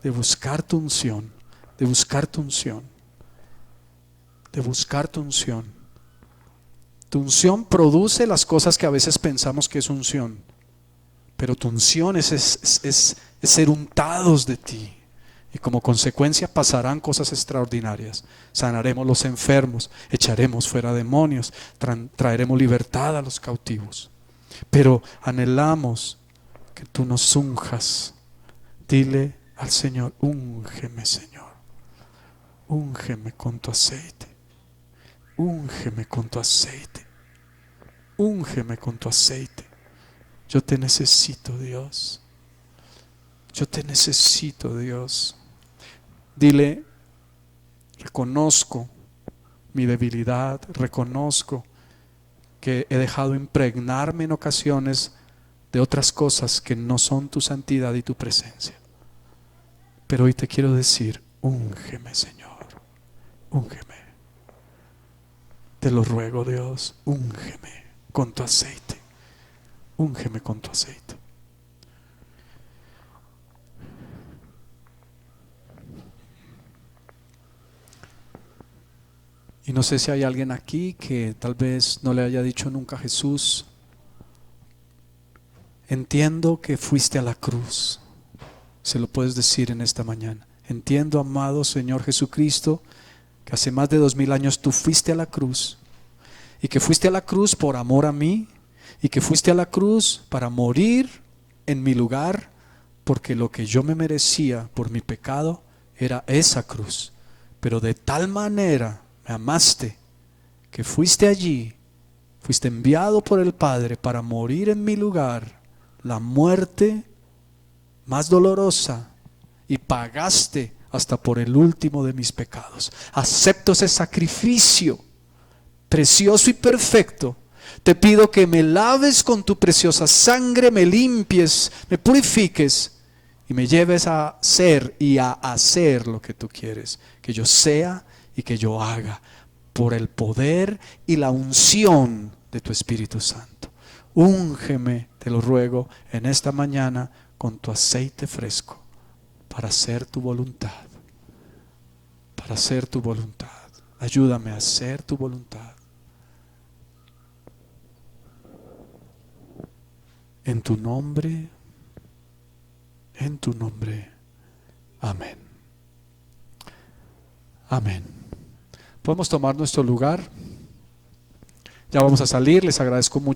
de buscar tu unción, de buscar tu unción, de buscar tu unción. Tu unción produce las cosas que a veces pensamos que es unción, pero tu unción es ser untados de ti. Y como consecuencia pasarán cosas extraordinarias. Sanaremos los enfermos, echaremos fuera demonios, traeremos libertad a los cautivos. Pero anhelamos que tú nos unjas. Dile al Señor: úngeme, Señor, úngeme con tu aceite, úngeme con tu aceite, úngeme con tu aceite. Yo te necesito, Dios. Yo te necesito, Dios. Dile: reconozco mi debilidad, reconozco que he dejado impregnarme en ocasiones de otras cosas que no son tu santidad y tu presencia. Pero hoy te quiero decir: úngeme, Señor, úngeme. Te lo ruego, Dios, úngeme con tu aceite, úngeme con tu aceite. Y no sé si hay alguien aquí que tal vez no le haya dicho nunca a Jesús: entiendo que fuiste a la cruz. Se lo puedes decir en esta mañana: entiendo, amado Señor Jesucristo, que hace más de 2000 años tú fuiste a la cruz, y que fuiste a la cruz por amor a mí, y que fuiste a la cruz para morir en mi lugar, porque lo que yo me merecía por mi pecado era esa cruz. Pero de tal manera me amaste que fuiste allí, fuiste enviado por el Padre para morir en mi lugar, la muerte más dolorosa, y pagaste hasta por el último de mis pecados. Acepto ese sacrificio precioso y perfecto. Te pido que me laves con tu preciosa sangre, me limpies, me purifiques y me lleves a ser y a hacer lo que tú quieres que yo sea y que yo haga, por el poder y la unción de tu Espíritu Santo. Úngeme, te lo ruego, en esta mañana con tu aceite fresco, para hacer tu voluntad, para hacer tu voluntad. Ayúdame a hacer tu voluntad. En tu nombre, amén. Amén. Podemos tomar nuestro lugar. Ya vamos a salir, les agradezco mucho.